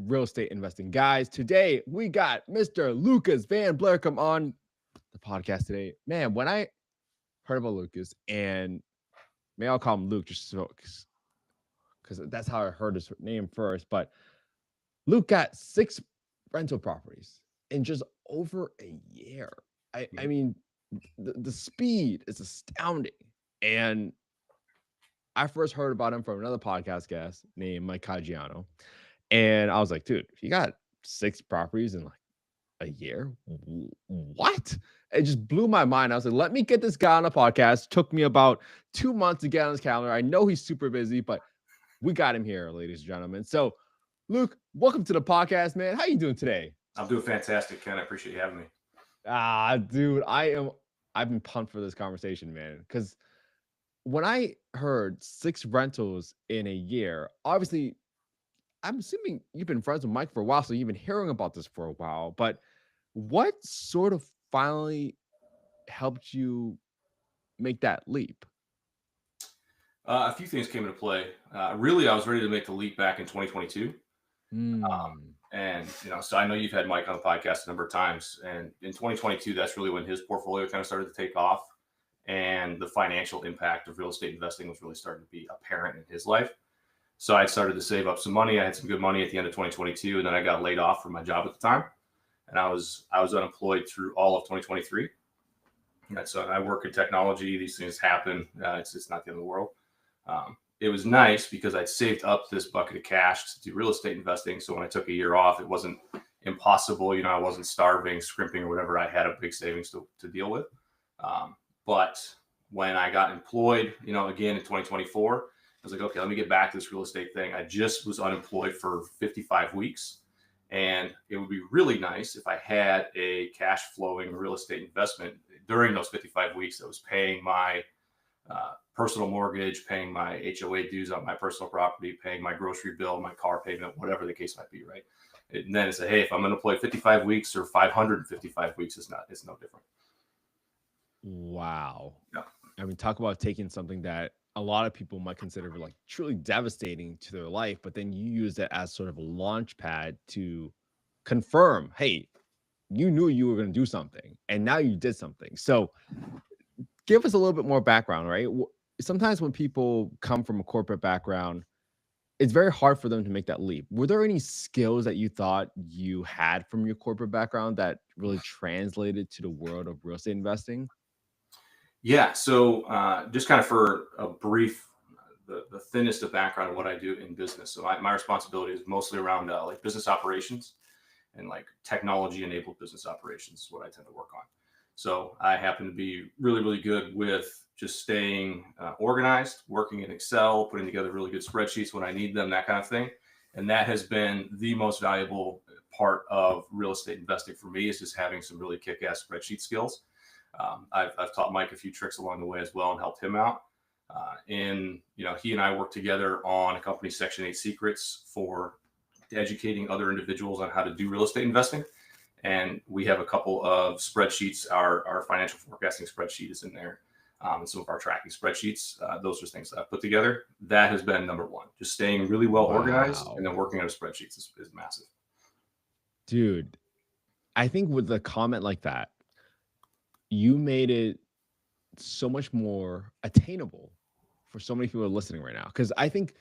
real estate investing guys. Today, we got Mr. Lucas Van Blair come on the podcast today. Man, when I heard about Lucas, and may I'll call him Luke just so because that's how I heard his name first. But Luke got 6 rental properties in just over a year. I mean, the speed is astounding. And I first heard about him from another podcast guest named Mike Caggiano. And I was like, dude, you got 6 properties in like a year? What? It just blew my mind. I was like, let me get this guy on a podcast. Took me about 2 months to get on his calendar. I know he's super busy, but we got him here, ladies and gentlemen. So, Luke, welcome to the podcast, man. How you doing today? I'm doing fantastic, Ken. I appreciate you having me. Dude, I've been pumped for this conversation, man. Because when I heard 6 rentals in a year, obviously, I'm assuming you've been friends with Mike for a while, so you've been hearing about this for a while. But what sort of finally helped you make that leap? A few things came into play. Really, I was ready to make the leap back in 2022. And, so I know you've had Mike on the podcast a number of times. And in 2022, that's really when his portfolio kind of started to take off. And the financial impact of real estate investing was really starting to be apparent in his life. So I started to save up some money. I had some good money at the end of 2022, and then I got laid off from my job at the time. And I was unemployed through all of 2023. And so I work in technology. These things happen. It's not the end of the world. It was nice because I'd saved up this bucket of cash to do real estate investing. So when I took a year off, it wasn't impossible. I wasn't starving, scrimping, or whatever. I had a big savings to deal with. But when I got employed, again in 2024, I was like, okay, let me get back to this real estate thing. I just was unemployed for 55 weeks. And it would be really nice if I had a cash flowing real estate investment during those 55 weeks that was paying my personal mortgage, paying my HOA dues on my personal property, paying my grocery bill, my car payment, whatever the case might be, right? And then it's hey, if I'm unemployed 55 weeks or 555 weeks, it's no different. Wow. Yeah. I mean, talk about taking something that a lot of people might consider like truly devastating to their life, but then you use it as sort of a launch pad to confirm, hey, you knew you were going to do something and now you did something. So give us a little bit more background, right? Sometimes when people come from a corporate background, it's very hard for them to make that leap. Were there any skills that you thought you had from your corporate background that really translated to the world of real estate investing? Yeah. So just kind of for a brief, the thinnest of background of what I do in business. So my responsibility is mostly around like business operations and like technology enabled business operations is what I tend to work on. So I happen to be really, really good with just staying organized, working in Excel, putting together really good spreadsheets when I need them, that kind of thing. And that has been the most valuable part of real estate investing for me, is just having some really kick-ass spreadsheet skills. I've taught Mike a few tricks along the way as well and helped him out. He and I work together on a company, Section 8 Secrets, for educating other individuals on how to do real estate investing. And we have a couple of spreadsheets. Our financial forecasting spreadsheet is in there. And some of our tracking spreadsheets. Those are things that I've put together. That has been number one. Just staying really well organized and then working on spreadsheets is massive. Dude, I think with a comment like that, you made it so much more attainable for so many people listening right now. Because I think,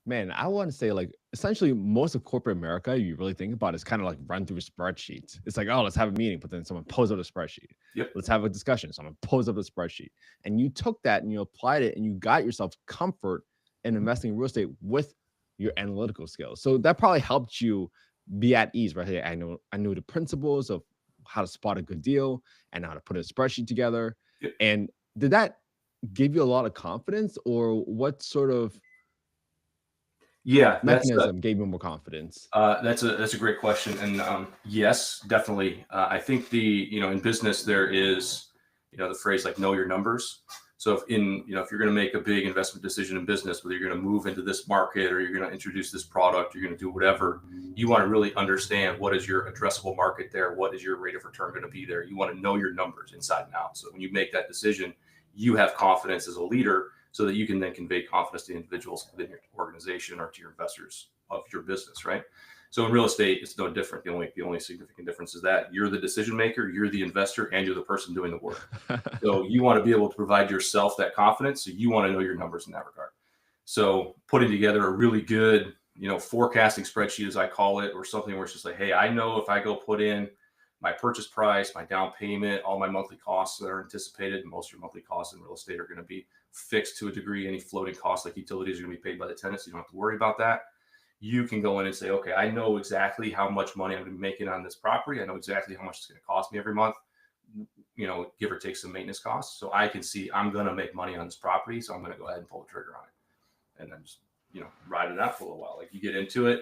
man, I want to say like essentially most of corporate America, you really think about, is kind of like run through spreadsheets. It's like, oh, let's have a meeting, but then someone pulls up a spreadsheet. Yep. Let's have a discussion. Someone pulls up a spreadsheet. And you took that and you applied it and you got yourself comfort in investing in real estate with your analytical skills. So that probably helped you be at ease, right? Hey, I knew the principles of how to spot a good deal and how to put a spreadsheet together. Yep. And did that give you a lot of confidence, or what sort of mechanism gave you more confidence? That's a great question. And yes, definitely. I think in business, there is, the phrase like know your numbers. So if you're going to make a big investment decision in business, whether you're going to move into this market or you're going to introduce this product, you're going to do whatever, you want to really understand what is your addressable market there. What is your rate of return going to be there? You want to know your numbers inside and out. So when you make that decision, you have confidence as a leader so that you can then convey confidence to individuals within your organization or to your investors of your business, right? So in real estate, it's no different. The only significant difference is that you're the decision maker, you're the investor, and you're the person doing the work. So you want to be able to provide yourself that confidence. So you want to know your numbers in that regard. So putting together a really good, forecasting spreadsheet, as I call it, or something where it's just like, hey, I know if I go put in my purchase price, my down payment, all my monthly costs that are anticipated, most of your monthly costs in real estate are going to be fixed to a degree. Any floating costs like utilities are going to be paid by the tenants. So you don't have to worry about that. You can go in and say, okay, I know exactly how much money I'm going to be making on this property. I know exactly how much it's going to cost me every month, give or take some maintenance costs. So I can see I'm going to make money on this property. So I'm going to go ahead and pull the trigger on it and then just, ride it out for a little while. Like you get into it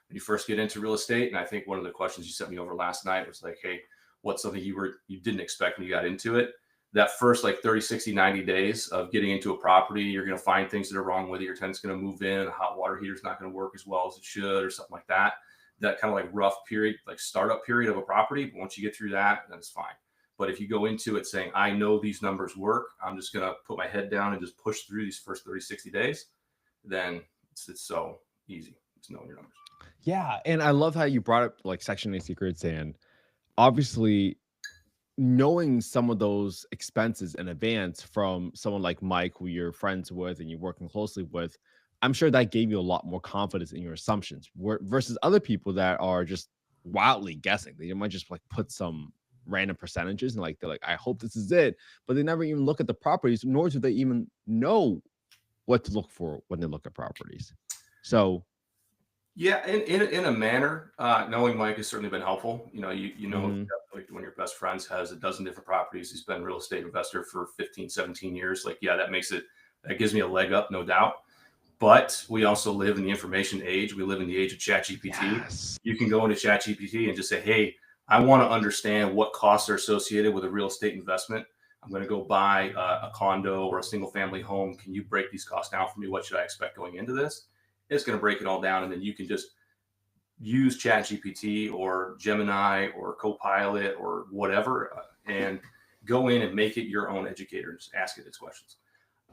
when you first get into real estate. And I think one of the questions you sent me over last night was like, hey, what's something you didn't expect when you got into it? That first like 30, 60, 90 days of getting into a property, you're going to find things that are wrong with it. Your tenant's going to move in, the hot water heater's not going to work as well as it should or something like that. That kind of like rough period, like startup period of a property. But once you get through that, then it's fine. But if you go into it saying, I know these numbers work, I'm just going to put my head down and just push through these first 30, 60 days, then it's so easy to know your numbers. Yeah. And I love how you brought up like Section 8 secrets, and obviously knowing some of those expenses in advance from someone like Mike, who you're friends with and you're working closely with, I'm sure that gave you a lot more confidence in your assumptions versus other people that are just wildly guessing. They might just like put some random percentages and like they're like, I hope this is it, but they never even look at the properties, nor do they even know what to look for when they look at properties. So yeah, in a manner, knowing Mike has certainly been helpful. mhm. Like one of your best friends has a dozen different properties. He's been a real estate investor for 15, 17 years. Like, yeah, that gives me a leg up, no doubt. But we also live in the information age. We live in the age of ChatGPT. Yes. You can go into ChatGPT and just say, hey, I want to understand what costs are associated with a real estate investment. I'm going to go buy a condo or a single family home. Can you break these costs down for me? What should I expect going into this? It's going to break it all down. And then you can just use ChatGPT or Gemini or Copilot or whatever and go in and make it your own educator. Just ask it its questions.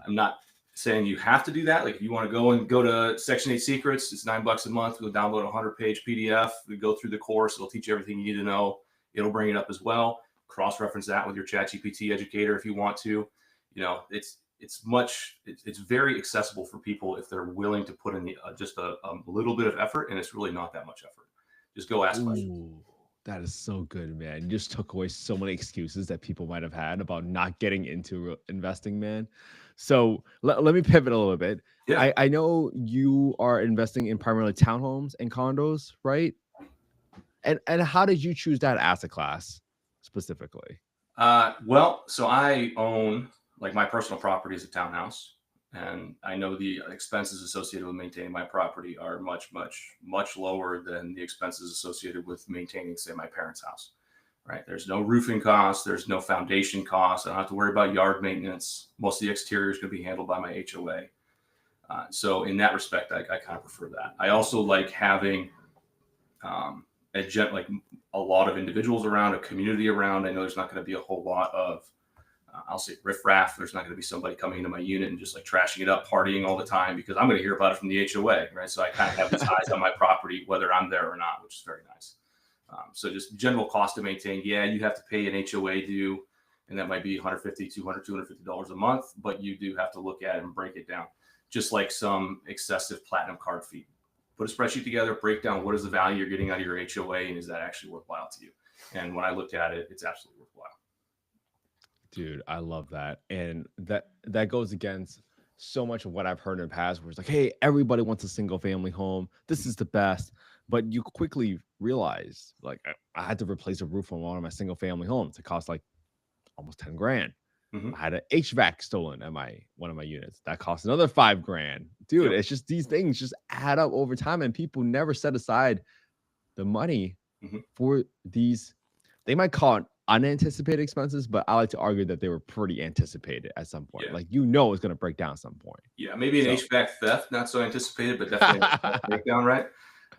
I'm not saying you have to do that. Like if you want to go to Section 8 Secrets, it's $9 a month. We'll download a 100-page PDF. We go through the course. It'll teach you everything you need to know. It'll bring it up as well. Cross-reference that with your ChatGPT educator if you want to. It's very accessible for people if they're willing to put in just a little bit of effort, and it's really not that much effort. Just go ask questions. That is so good, man. You just took away so many excuses that people might have had about not getting into investing, man. So let me pivot a little bit. Yeah. I know you are investing in primarily townhomes and condos, right? And how did you choose that asset class specifically? So I own, like, my personal property is a townhouse, and I know the expenses associated with maintaining my property are much, much, much lower than the expenses associated with maintaining, say, my parents' house. Right? There's no roofing costs. There's no foundation costs. I don't have to worry about yard maintenance. Most of the exterior is going to be handled by my HOA. So in that respect, I kind of prefer that. I also like having like a lot of individuals around, a community around. I know there's not going to be a whole lot of, I'll say, riffraff. There's not going to be somebody coming into my unit and just like trashing it up, partying all the time, because I'm going to hear about it from the HOA, right? So I kind of have these eyes on my property, whether I'm there or not, which is very nice. So just general cost to maintain. Yeah, you have to pay an HOA due, and that might be $150, $200, $250 a month, but you do have to look at it and break it down, just like some excessive platinum card fee. Put a spreadsheet together, break down what is the value you're getting out of your HOA, and is that actually worthwhile to you? And when I looked at it, it's absolutely worthwhile. Dude, I love that. And that goes against so much of what I've heard in the past, where it's like, hey, everybody wants a single family home. This is the best. But you quickly realize, like, I had to replace a roof on one of my single family homes. It cost like almost 10 grand. Mm-hmm. I had an HVAC stolen at one of my units. That cost another 5 grand. Dude, Yep. it's just these things just add up over time, and people never set aside the money for these. They might call it unanticipated expenses, but I like to argue that they were pretty anticipated at some point. Yeah. Like, it's going to break down at some point. Yeah, maybe an HVAC theft, not so anticipated, but definitely a breakdown, right?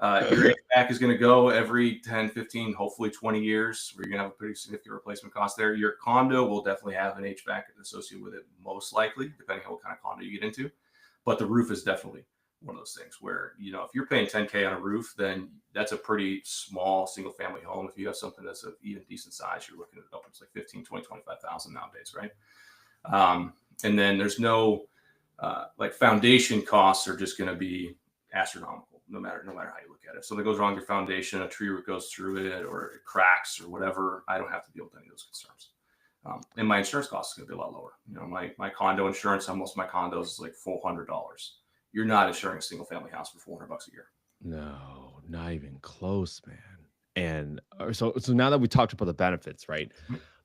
Your HVAC is going to go every 10, 15, hopefully 20 years, where you're going to have a pretty significant replacement cost there. Your condo will definitely have an HVAC associated with it, most likely, depending on what kind of condo you get into. But the roof is definitely one of those things where, if you're paying $10K on a roof, then that's a pretty small single family home. If you have something that's of even decent size, you're looking at upwards like 15, 20, 25,000 nowadays, right? And then there's no like foundation costs are just going to be astronomical, no matter how you look at it. If something goes wrong with your foundation, a tree root goes through it, or it cracks or whatever, I don't have to deal with any of those concerns. And my insurance cost is going to be a lot lower. You know, my condo insurance on most of my condos is like $400. You're not insuring a single family house for $400 a year. No, not even close, man. And so now that we talked about the benefits, right?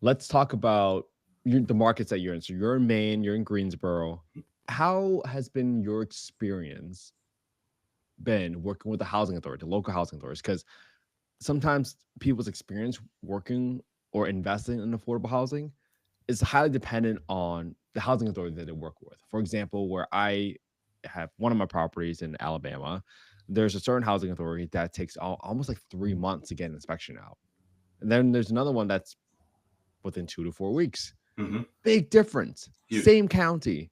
Let's talk about the markets that you're in. So you're in Maine, you're in Greensboro. How has been your experience been working with the housing authority, the local housing authorities? Because sometimes people's experience working or investing in affordable housing is highly dependent on the housing authority that they work with. For example, where I have one of my properties in Alabama, there's a certain housing authority that takes almost like 3 months to get an inspection out. And then there's another one that's within 2 to 4 weeks. Big difference. Huge. Same county.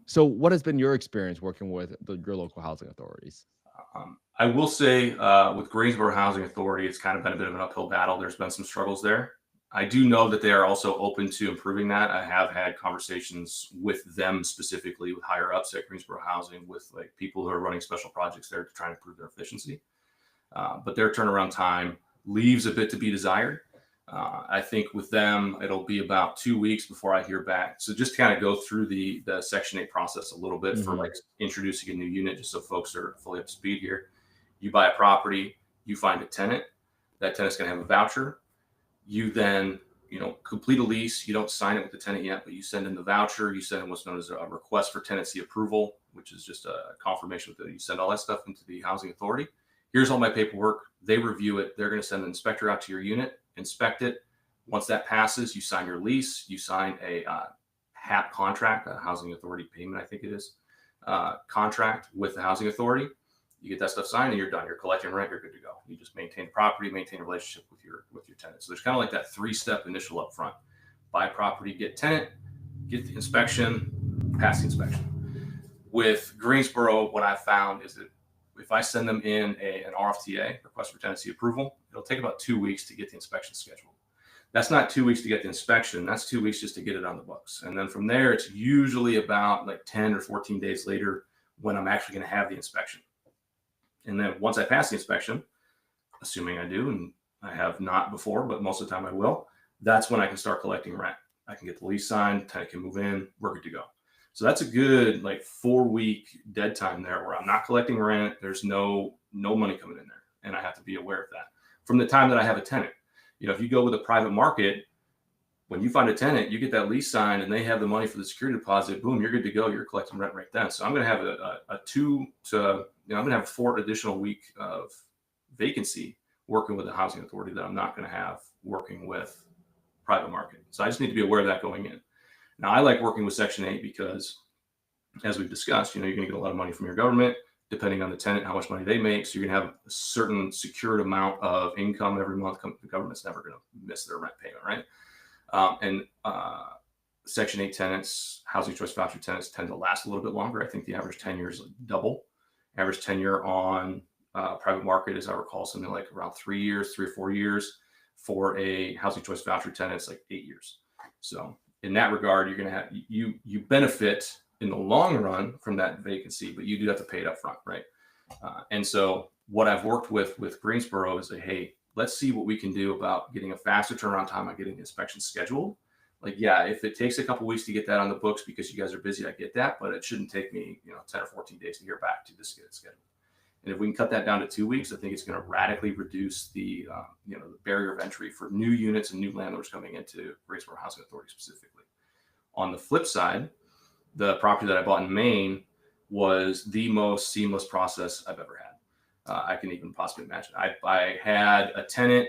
So what has been your experience working with your local housing authorities? I will say with Greensboro Housing Authority, it's kind of been a bit of an uphill battle. There's been some struggles there. I do know that they are also open to improving that. I have had conversations with them specifically, with higher ups at Greensboro Housing, with like people who are running special projects there to try and improve their efficiency. But their turnaround time leaves a bit to be desired. I think with them, it'll be about 2 weeks before I hear back. So just kind of go through the Section 8 process a little bit for like introducing a new unit, just so folks are fully up to speed here. You buy a property, you find a tenant. That tenant's going to have a voucher. You then, complete a lease. You don't sign it with the tenant yet, but you send in the voucher. You send in what's known as a request for tenancy approval, which is just a confirmation that you send all that stuff into the housing authority. Here's all my paperwork. They review it. They're going to send an inspector out to your unit, inspect it. Once that passes, you sign your lease. You sign a HAP contract, a housing authority payment, I think it is, contract with the housing authority. You get that stuff signed and you're done. You're collecting rent. You're good to go. You just maintain the property, maintain a relationship with your tenant. So there's kind of like that 3-step initial upfront: buy property, get tenant, get the inspection, pass the inspection. With Greensboro, what I found is that if I send them in an RFTA, request for tenancy approval, it'll take about 2 weeks to get the inspection scheduled. That's not 2 weeks to get the inspection. That's 2 weeks just to get it on the books. And then from there, it's usually about like 10 or 14 days later when I'm actually going to have the inspection. And then once I pass the inspection, assuming I do, and I have not before, but most of the time I will, that's when I can start collecting rent. I can get the lease signed, tenant can move in, we're good to go. So that's a good like 4-week dead time there where I'm not collecting rent. There's no money coming in there. And I have to be aware of that from the time that I have a tenant. If you go with a private market, when you find a tenant, you get that lease signed and they have the money for the security deposit, boom, you're good to go. You're collecting rent right then. So I'm going to have I'm going to have 4 additional week of vacancy working with the housing authority that I'm not going to have working with private market. So I just need to be aware of that going in. Now, I like working with Section 8 because, as we've discussed, you're going to get a lot of money from your government, depending on the tenant, how much money they make. So you're going to have a certain secured amount of income every month. The government's never going to miss their rent payment, right? And Section 8 tenants, housing choice voucher tenants, tend to last a little bit longer. I think the average tenure is double. Average tenure on private market, as I recall, something like around 3 or 4 years. For a housing choice voucher tenant, it's like 8 years. So in that regard, you're going to have you benefit in the long run from that vacancy, but you do have to pay it up front, right? And so what I've worked with Greensboro is hey, let's see what we can do about getting a faster turnaround time on getting the inspection scheduled. Like, yeah, if it takes a couple weeks to get that on the books because you guys are busy, I get that, but it shouldn't take me 10 or 14 days to hear back to just get it scheduled. And if we can cut that down to 2 weeks, I think it's going to radically reduce the the barrier of entry for new units and new landlords coming into Greensboro Housing Authority specifically. On the flip side, the property that I bought in Maine was the most seamless process I've ever had. I can even possibly imagine. I had a tenant,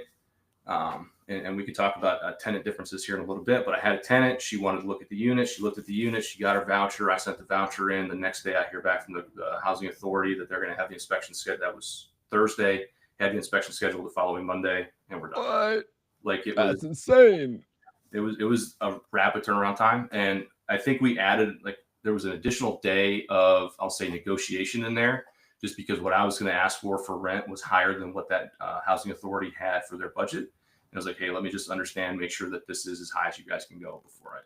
and we could talk about tenant differences here in a little bit, but I had a tenant. She wanted to look at the unit. She looked at the unit. She got her voucher. I sent the voucher in. The next day I hear back from the housing authority that they're going to have the inspection scheduled. That was Thursday. Had the inspection scheduled the following Monday, and we're done. What? Like That's insane. It was a rapid turnaround time. And I think we added, there was an additional day of, I'll say, negotiation in there just because what I was going to ask for rent was higher than what that housing authority had for their budget. And I was like, hey, let me just understand, make sure that this is as high as you guys can go before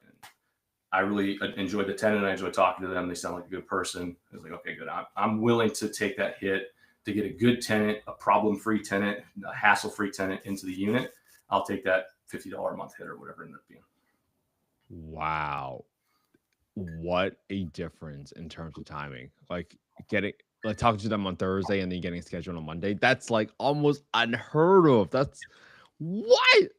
I really enjoyed the tenant. I enjoyed talking to them. They sound like a good person. I was like, okay, good. I'm willing to take that hit to get a good tenant, a problem-free tenant, a hassle-free tenant into the unit. I'll take that $50 a month hit or whatever it ended up being. Wow. What a difference in terms of timing. Like talking to them on Thursday and then getting scheduled on Monday. That's like almost unheard of. That's what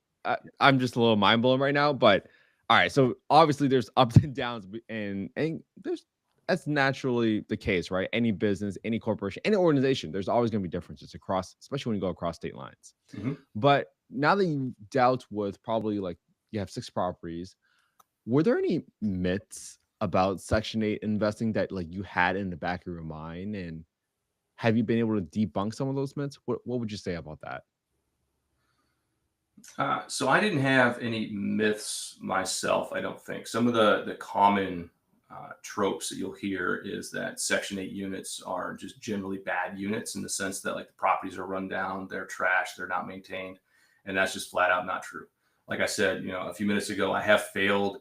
I'm just a little mind blown right now. But all right, so obviously there's ups and downs, and that's naturally the case, right? Any business, any corporation, any organization, there's always going to be differences across, especially when you go across state lines. Mm-hmm. But now that you dealt with probably like you have 6 properties, were there any myths about Section 8 investing that like you had in the back of your mind, and have you been able to debunk some of those myths? What would you say about that? So I didn't have any myths myself, I don't think. Some of the common tropes that you'll hear is that Section 8 units are just generally bad units in the sense that like the properties are run down, they're trash, they're not maintained, and that's just flat out not true. Like I said, a few minutes ago, I have failed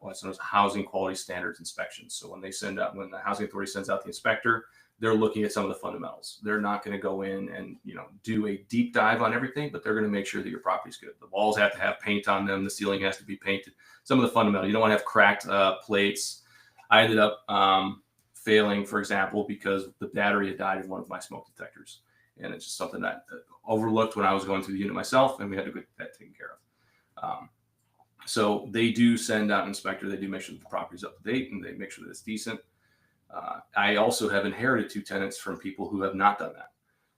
what's known as housing quality standards inspection. So when the housing authority sends out the inspector, they're looking at some of the fundamentals. They're not going to go in and do a deep dive on everything, but they're going to make sure that your property's good. The walls have to have paint on them. The ceiling has to be painted. Some of the fundamentals. You don't want to have cracked plates. I ended up failing, for example, because the battery had died in one of my smoke detectors, and it's just something that overlooked when I was going through the unit myself, and we had to get that taken care of. So they do send out an inspector. They do make sure that the property's up to date and they make sure that it's decent. I also have inherited 2 tenants from people who have not done that.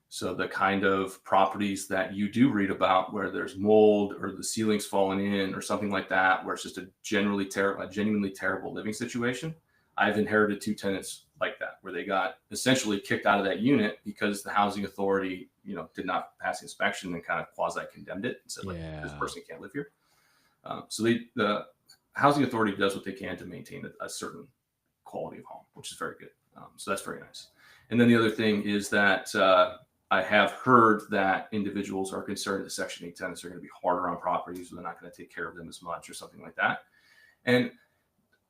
So the kind of properties that you do read about where there's mold or the ceiling's falling in or something like that, where it's just a genuinely terrible living situation. I've inherited 2 tenants like that, where they got essentially kicked out of that unit because the housing authority, did not pass the inspection and kind of quasi-condemned it and said, like, this person can't live here. So the housing authority does what they can to maintain a certain quality of home, which is very good. So that's very nice. And then the other thing is that I have heard that individuals are concerned that Section 8 tenants are going to be harder on properties, or they're not going to take care of them as much or something like that. And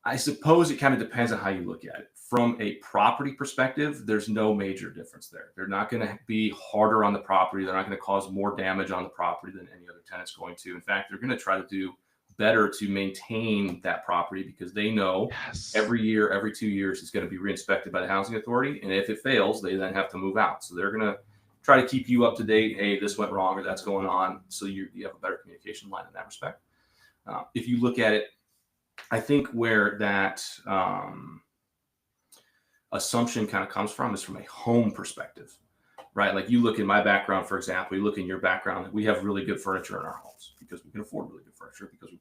I suppose it kind of depends on how you look at it. From a property perspective, there's no major difference there. They're not going to be harder on the property. They're not going to cause more damage on the property than any other tenant's going to. In fact, they're going to try to do better to maintain that property because they know every year, every 2 years, it's going to be reinspected by the housing authority. And if it fails, they then have to move out. So they're going to try to keep you up to date. Hey, this went wrong or that's going on. So you have a better communication line in that respect. If you look at it, I think where that assumption kind of comes from is from a home perspective, right? Like you look in my background, for example, you look in your background, we have really good furniture in our homes because we can afford really good furniture because,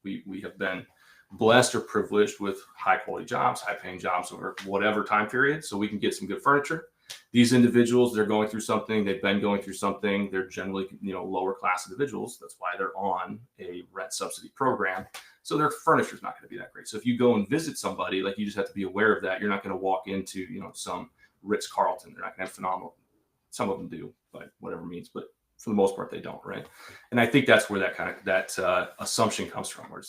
we have been blessed or privileged with high quality jobs, high paying jobs over whatever time period. So we can get some good furniture. These individuals, they're going through something, they've been going through something. They're generally, lower class individuals. That's why they're on a rent subsidy program. So their furniture is not going to be that great. So if you go and visit somebody, like you just have to be aware of that. You're not going to walk into, some Ritz-Carlton. They're not going to have phenomenal. Some of them do, by whatever means, but for the most part, they don't, right? And I think that's where that assumption comes from, where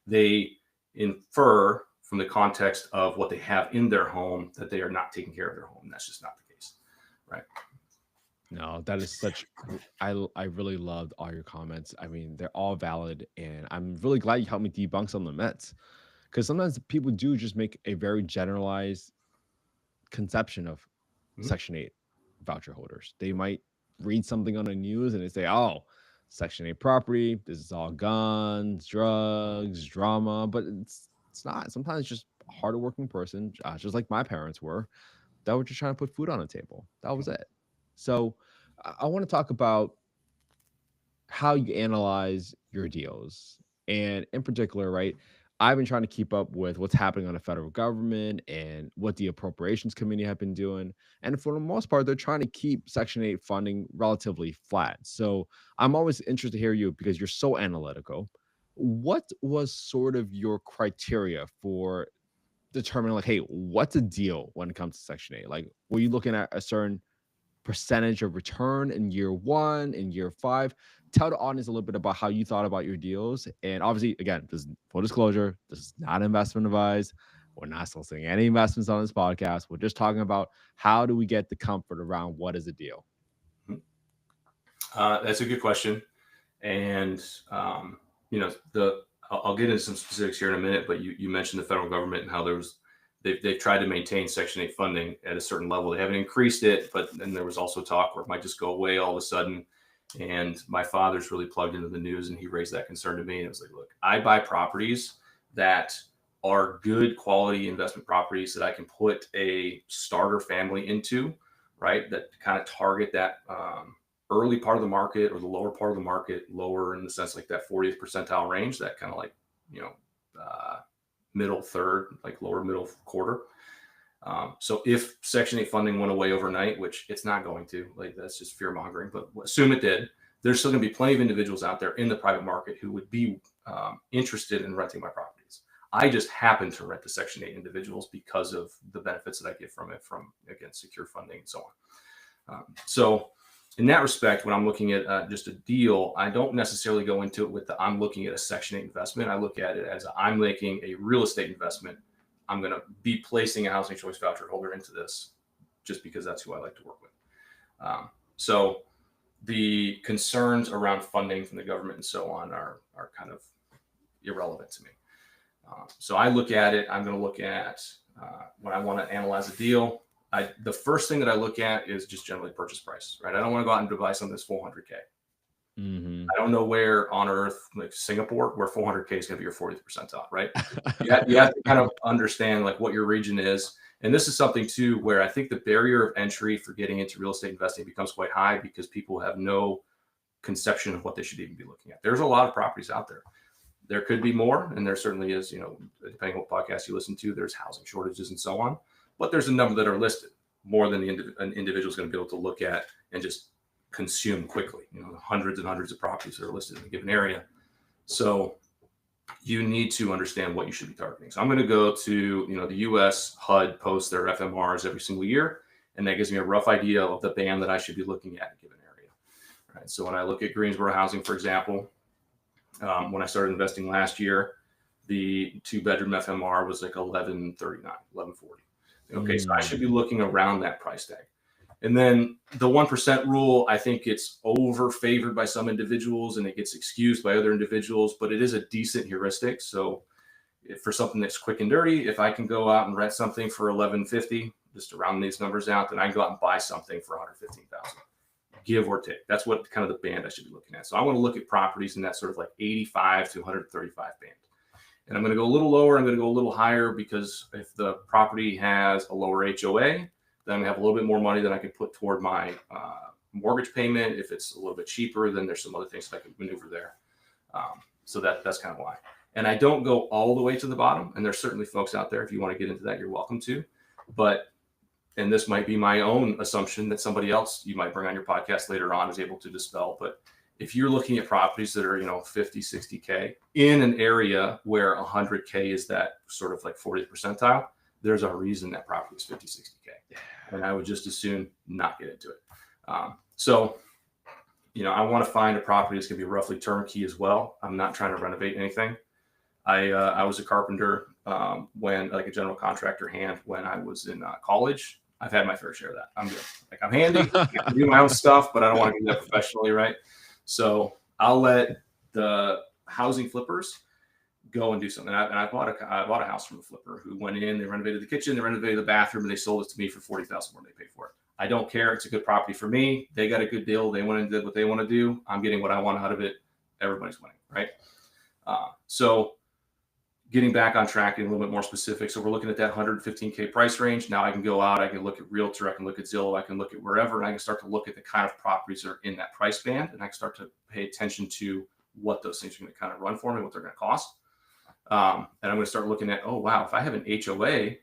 they infer from the context of what they have in their home that they are not taking care of their home. And that's just not the case, right? No, that is I really loved all your comments. I mean, they're all valid, and I'm really glad you helped me debunk some of the myths, because sometimes people do just make a very generalized conception of Section 8 voucher holders. They might read something on the news and they say, oh, Section 8 property, this is all guns, drugs, drama, but it's not. Sometimes it's just a hardworking person, just like my parents were, that were just trying to put food on the table. That was it. So I want to talk about how you analyze your deals. And in particular, right, I've been trying to keep up with what's happening on the federal government and what the appropriations committee have been doing. And for the most part, they're trying to keep Section 8 funding relatively flat. So I'm always interested to hear you because you're so analytical. What was sort of your criteria for determine like, hey, what's a deal when it comes to Section 8? Like, were you looking at a certain percentage of return in year 1, in year 5? Tell the audience a little bit about how you thought about your deals. And obviously, again, this is full disclosure, this is not investment advice. We're not soliciting any investments on this podcast. We're just talking about how do we get the comfort around what is a deal. That's a good question. And, I'll get into some specifics here in a minute, but you mentioned the federal government and how they've tried to maintain Section 8 funding at a certain level. They haven't increased it, but then there was also talk where it might just go away all of a sudden. And my father's really plugged into the news, and he raised that concern to me. And it was like, look, I buy properties that are good quality investment properties that I can put a starter family into, right? That kind of target that early part of the market or the lower part of the market, lower in the sense like that 40th percentile range, that kind of like, middle third, like lower middle quarter. So if Section 8 funding went away overnight, which it's not going to, like that's just fear mongering, but assume it did, there's still going to be plenty of individuals out there in the private market who would be interested in renting my properties. I just happen to rent to Section 8 individuals because of the benefits that I get from it, from, again, secure funding and so on. So in that respect, when I'm looking at just a deal, I don't necessarily go into it with I'm looking at a Section 8 investment. I look at it as I'm making a real estate investment. I'm going to be placing a housing choice voucher holder into this just because that's who I like to work with. So the concerns around funding from the government and so on are kind of irrelevant to me. So I look at it, I'm going to look at when I want to analyze a deal. The first thing that I look at is just generally purchase price, right? I don't want to go out and buy something that's $400K. Mm-hmm. I don't know where on earth, like Singapore, where 400K is going to be your 40th percentile, right? You have to kind of understand like what your region is. And this is something too, where I think the barrier of entry for getting into real estate investing becomes quite high because people have no conception of what they should even be looking at. There's a lot of properties out there. There could be more, and there certainly is, depending on what podcast you listen to, there's housing shortages and so on. But there's a number that are listed more than an individual is going to be able to look at and just consume quickly. Hundreds and hundreds of properties that are listed in a given area. So you need to understand what you should be targeting. So I'm going to go to, the U.S. HUD posts their FMRs every single year, and that gives me a rough idea of the band that I should be looking at in a given area. Right. So when I look at Greensboro housing, for example, when I started investing last year, the 2-bedroom FMR was like $1139, $1140. Okay, so I should be looking around that price tag. And then the 1% rule, I think it's over favored by some individuals and it gets excused by other individuals, but it is a decent heuristic. So for something that's quick and dirty, if I can go out and rent something for $1150, just to round these numbers out, then I can go out and buy something for $115,000, give or take. That's what kind of the band I should be looking at. So I want to look at properties in that sort of like 85 to 135 band. And I'm going to go a little lower. I'm going to go a little higher because if the property has a lower HOA, then I have a little bit more money that I can put toward my mortgage payment. If it's a little bit cheaper, then there's some other things that I can maneuver there. So that's kind of why. And I don't go all the way to the bottom. And there's certainly folks out there, if you want to get into that, you're welcome to. And this might be my own assumption that somebody else you might bring on your podcast later on is able to dispel. But if you're looking at properties that are, 50, 60K in an area where 100K is that sort of like 40th percentile, there's a reason that property is 50, 60K. And I would just as soon not get into it. So I want to find a property that's going to be roughly turnkey as well. I'm not trying to renovate anything. I was a carpenter when like a general contractor hand when I was in college. I've had my fair share of that. I'm good. Like I'm handy. I can do my own stuff, but I don't want to do that professionally, right? So I'll let the housing flippers go and do something. And I bought a house from a flipper who went in, they renovated the kitchen, they renovated the bathroom, and they sold it to me for $40,000 more than they paid for it. I don't care. It's a good property for me. They got a good deal. They went and did what they want to do. I'm getting what I want out of it. Everybody's winning, right? So getting back on track and a little bit more specific. So we're looking at that 115K price range. Now I can go out, I can look at Realtor, I can look at Zillow, I can look at wherever, and I can start to look at the kind of properties that are in that price band. And I can start to pay attention to what those things are going to kind of run for me, what they're going to cost. And I'm going to start looking at, oh, wow, if I have an HOA,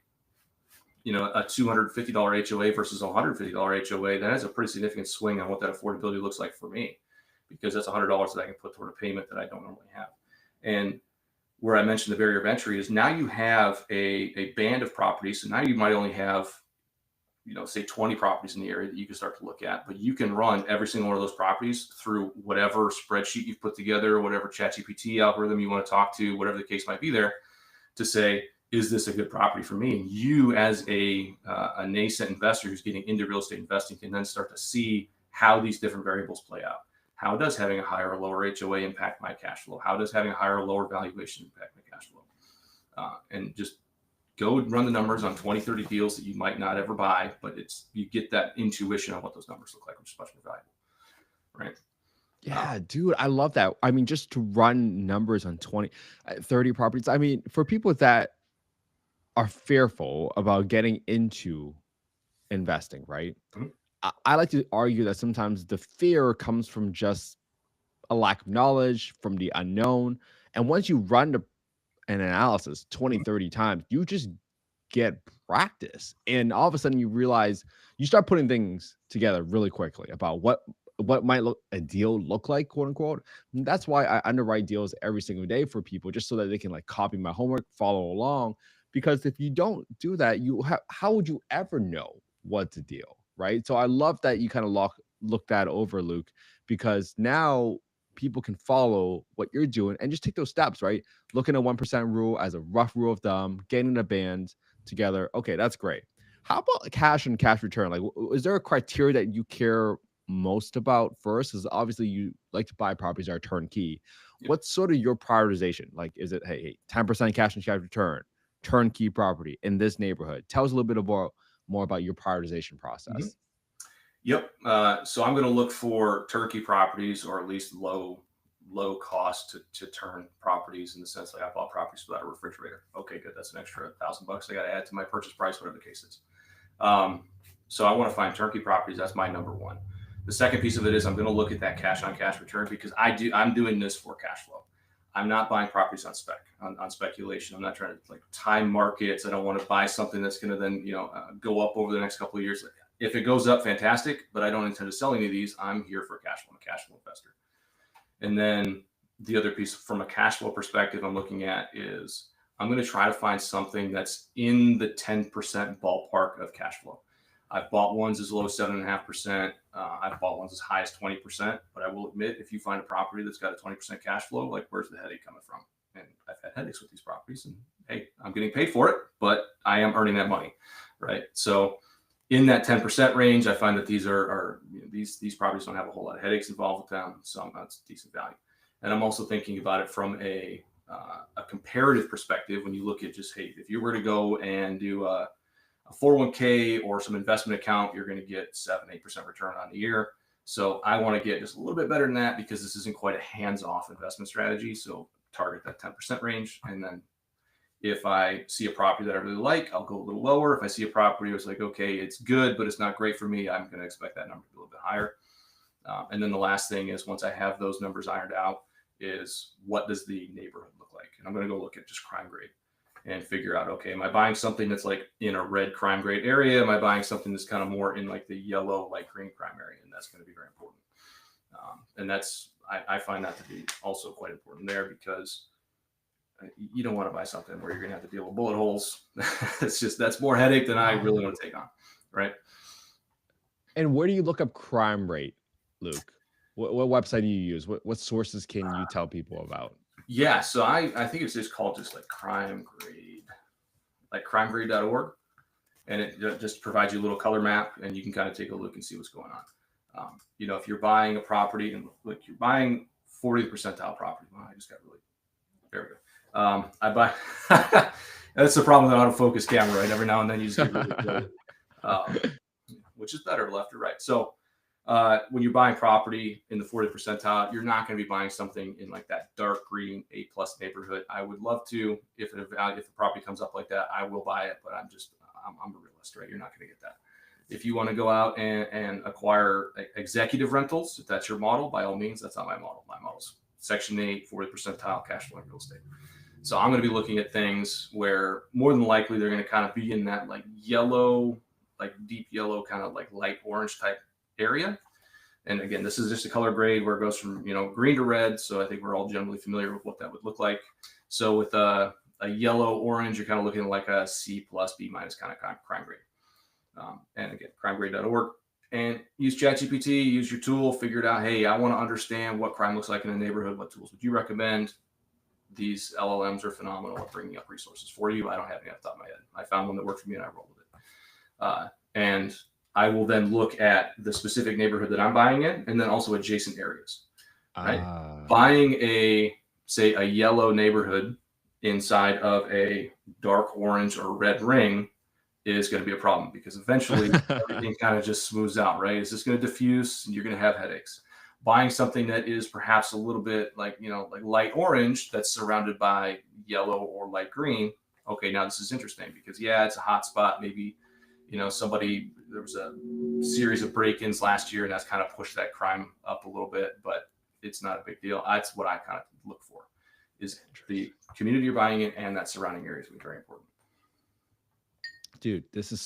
a $250 HOA versus a $150 HOA, that has a pretty significant swing on what that affordability looks like for me, because that's $100 that I can put toward a payment that I don't normally have. And where I mentioned the barrier of entry is now you have a band of properties. So now you might only have, say 20 properties in the area that you can start to look at, but you can run every single one of those properties through whatever spreadsheet you've put together, whatever ChatGPT algorithm you want to talk to, whatever the case might be there, to say, is this a good property for me? And you, as a nascent investor who's getting into real estate investing, can then start to see how these different variables play out. How does having a higher or lower HOA impact my cash flow? How does having a higher or lower valuation impact my cash flow? And just go run the numbers on 20, 30 deals that you might not ever buy, but you get that intuition on what those numbers look like, which is much more valuable, right? Yeah, dude, I love that. I mean, just to run numbers on 20, 30 properties. I mean, for people that are fearful about getting into investing, right? Mhm. I like to argue that sometimes the fear comes from just a lack of knowledge, from the unknown. And once you run an analysis 20, 30 times, you just get practice. And all of a sudden you realize you start putting things together really quickly about what might a deal look like, quote unquote. And that's why I underwrite deals every single day for people, just so that they can like copy my homework, follow along. Because if you don't do that, how would you ever know what's a deal, right? So I love that you kind of look that over, Luke, because now people can follow what you're doing and just take those steps, right? Looking at 1% rule as a rough rule of thumb, getting a band together. Okay, that's great. How about cash and cash return? Like, is there a criteria that you care most about first? Because obviously you like to buy properties that are turnkey. Yep. What's sort of your prioritization? Like, is it, hey, 10% cash and cash return, turnkey property in this neighborhood? Tell us a little bit more about your prioritization process. Mm-hmm. Yep. So I'm going to look for turnkey properties, or at least low cost to turn properties, in the sense like I bought properties without a refrigerator. Okay, good. That's an extra $1,000 I got to add to my purchase price, whatever the case is. So I want to find turnkey properties. That's my number one. The second piece of it is I'm going to look at that cash on cash return, because I'm doing this for cash flow. I'm not buying properties on speculation. I'm not trying to like time markets. I don't want to buy something that's going to then, go up over the next couple of years. If it goes up, fantastic, but I don't intend to sell any of these. I'm here for cash flow. I'm a cash flow investor. And then the other piece from a cash flow perspective I'm looking at is I'm going to try to find something that's in the 10% ballpark of cash flow. I've bought ones as low as 7.5%. I've bought ones as high as 20%. But I will admit, if you find a property that's got a 20% cash flow, like, where's the headache coming from? And I've had headaches with these properties, and hey, I'm getting paid for it, but I am earning that money, right? So in that 10% range, I find that these these properties don't have a whole lot of headaches involved with them, so that's decent value. And I'm also thinking about it from a comparative perspective. When you look at just, hey, if you were to go and do a 401k or some investment account, you're going to get 7-8% return on the year. So I want to get just a little bit better than that, because this isn't quite a hands-off investment strategy. So target that 10% range, and then if I see a property that I really like, I'll go a little lower. If I see a property that's like, okay, it's good, but it's not great for me, I'm going to expect that number to be a little bit higher. And then the last thing is, once I have those numbers ironed out, is what does the neighborhood look like? And I'm going to go look at just crime grade and figure out, okay, am I buying something that's like in a red crime grade area? Am I buying something that's kind of more in like the yellow, light green crime area? And that's going to be very important. And I find that to be also quite important there, because you don't want to buy something where you're going to have to deal with bullet holes. That's more headache than I really want to take on. Right. And where do you look up crime rate, Luke? What website do you use? What sources can you tell people about? Yeah. So I think it's just called just like crime grade, like crimegrade.org. And it just provides you a little color map, and you can kind of take a look and see what's going on. If you're buying a property and like you're buying 40th percentile property. Well, I just got really, there we go. I buy, that's the problem with an autofocus camera, right? Every now and then you just get really good, which is better, left or right. So when you're buying property in the 40th percentile, you're not going to be buying something in like that dark green A+ neighborhood. I would love to, if the property comes up like that, I will buy it, but I'm a realist, right? You're not going to get that. If you want to go out and acquire executive rentals, if that's your model, by all means, that's not my model. My model's Section 8, 40th percentile cash flowing real estate. So I'm going to be looking at things where more than likely they're going to kind of be in that like yellow, like deep yellow, kind of like light orange type area. And again, this is just a color grade where it goes from, green to red. So I think we're all generally familiar with what that would look like. So with a yellow orange, you're kind of looking at like a C+, B- kind of crime grade. And again, crimegrade.org. And use ChatGPT, use your tool, figure it out. Hey, I want to understand what crime looks like in a neighborhood. What tools would you recommend? These LLMs are phenomenal at bringing up resources for you. I don't have any off the top of my head. I found one that worked for me and I rolled with it. And I will then look at the specific neighborhood that I'm buying in, and then also adjacent areas. Right? Buying say a yellow neighborhood inside of a dark orange or red ring is going to be a problem, because eventually everything kind of just smooths out, right? It's just going to diffuse and you're going to have headaches. Buying something that is perhaps a little bit like light orange that's surrounded by yellow or light green. Okay, now this is interesting because it's a hot spot. Maybe, there was a series of break-ins last year and that's kind of pushed that crime up a little bit, but it's not a big deal. That's what I kind of look for, is the community you're buying in and that surrounding area is going to be very important. Dude, these are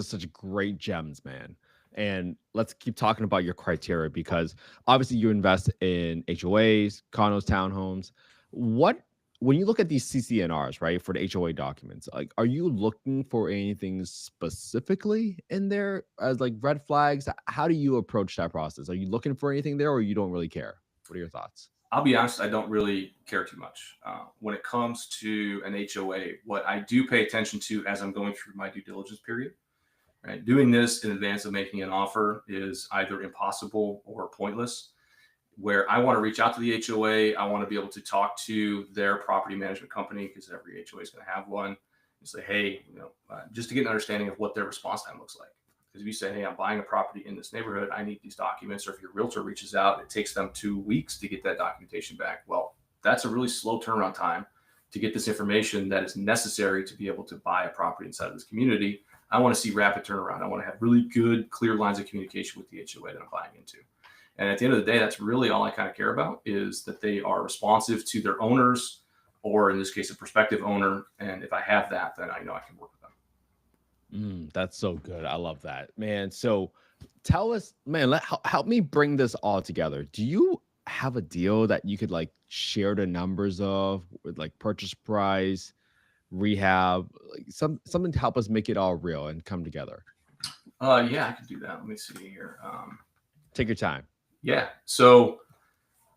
such great gems, man. And let's keep talking about your criteria, because obviously you invest in HOAs, condos, townhomes. When you look at these CCNRs, right, for the HOA documents, like, are you looking for anything specifically in there as like red flags? How do you approach that process? Are you looking for anything there, or you don't really care? What are your thoughts? I'll be honest, I don't really care too much. When it comes to an HOA, what I do pay attention to as I'm going through my due diligence period, right? Doing this in advance of making an offer is either impossible or pointless. Where I want to reach out to the HOA, I want to be able to talk to their property management company, because every HOA is going to have one, and say, hey, just to get an understanding of what their response time looks like. Because if you say, hey, I'm buying a property in this neighborhood, I need these documents, or if your realtor reaches out, it takes them 2 weeks to get that documentation back. Well, that's a really slow turnaround time to get this information that is necessary to be able to buy a property inside of this community. I want to see rapid turnaround. I want to have really good, clear lines of communication with the HOA that I'm buying into. And at the end of the day, that's really all I kind of care about, is that they are responsive to their owners, or in this case, a prospective owner. And if I have that, then I know I can work with them. That's so good. I love that, man. So tell us, man, help me bring this all together. Do you have a deal that you could like share the numbers of, with like purchase price, rehab, like something to help us make it all real and come together? Yeah, I can do that. Let me see here. Take your time. Yeah. So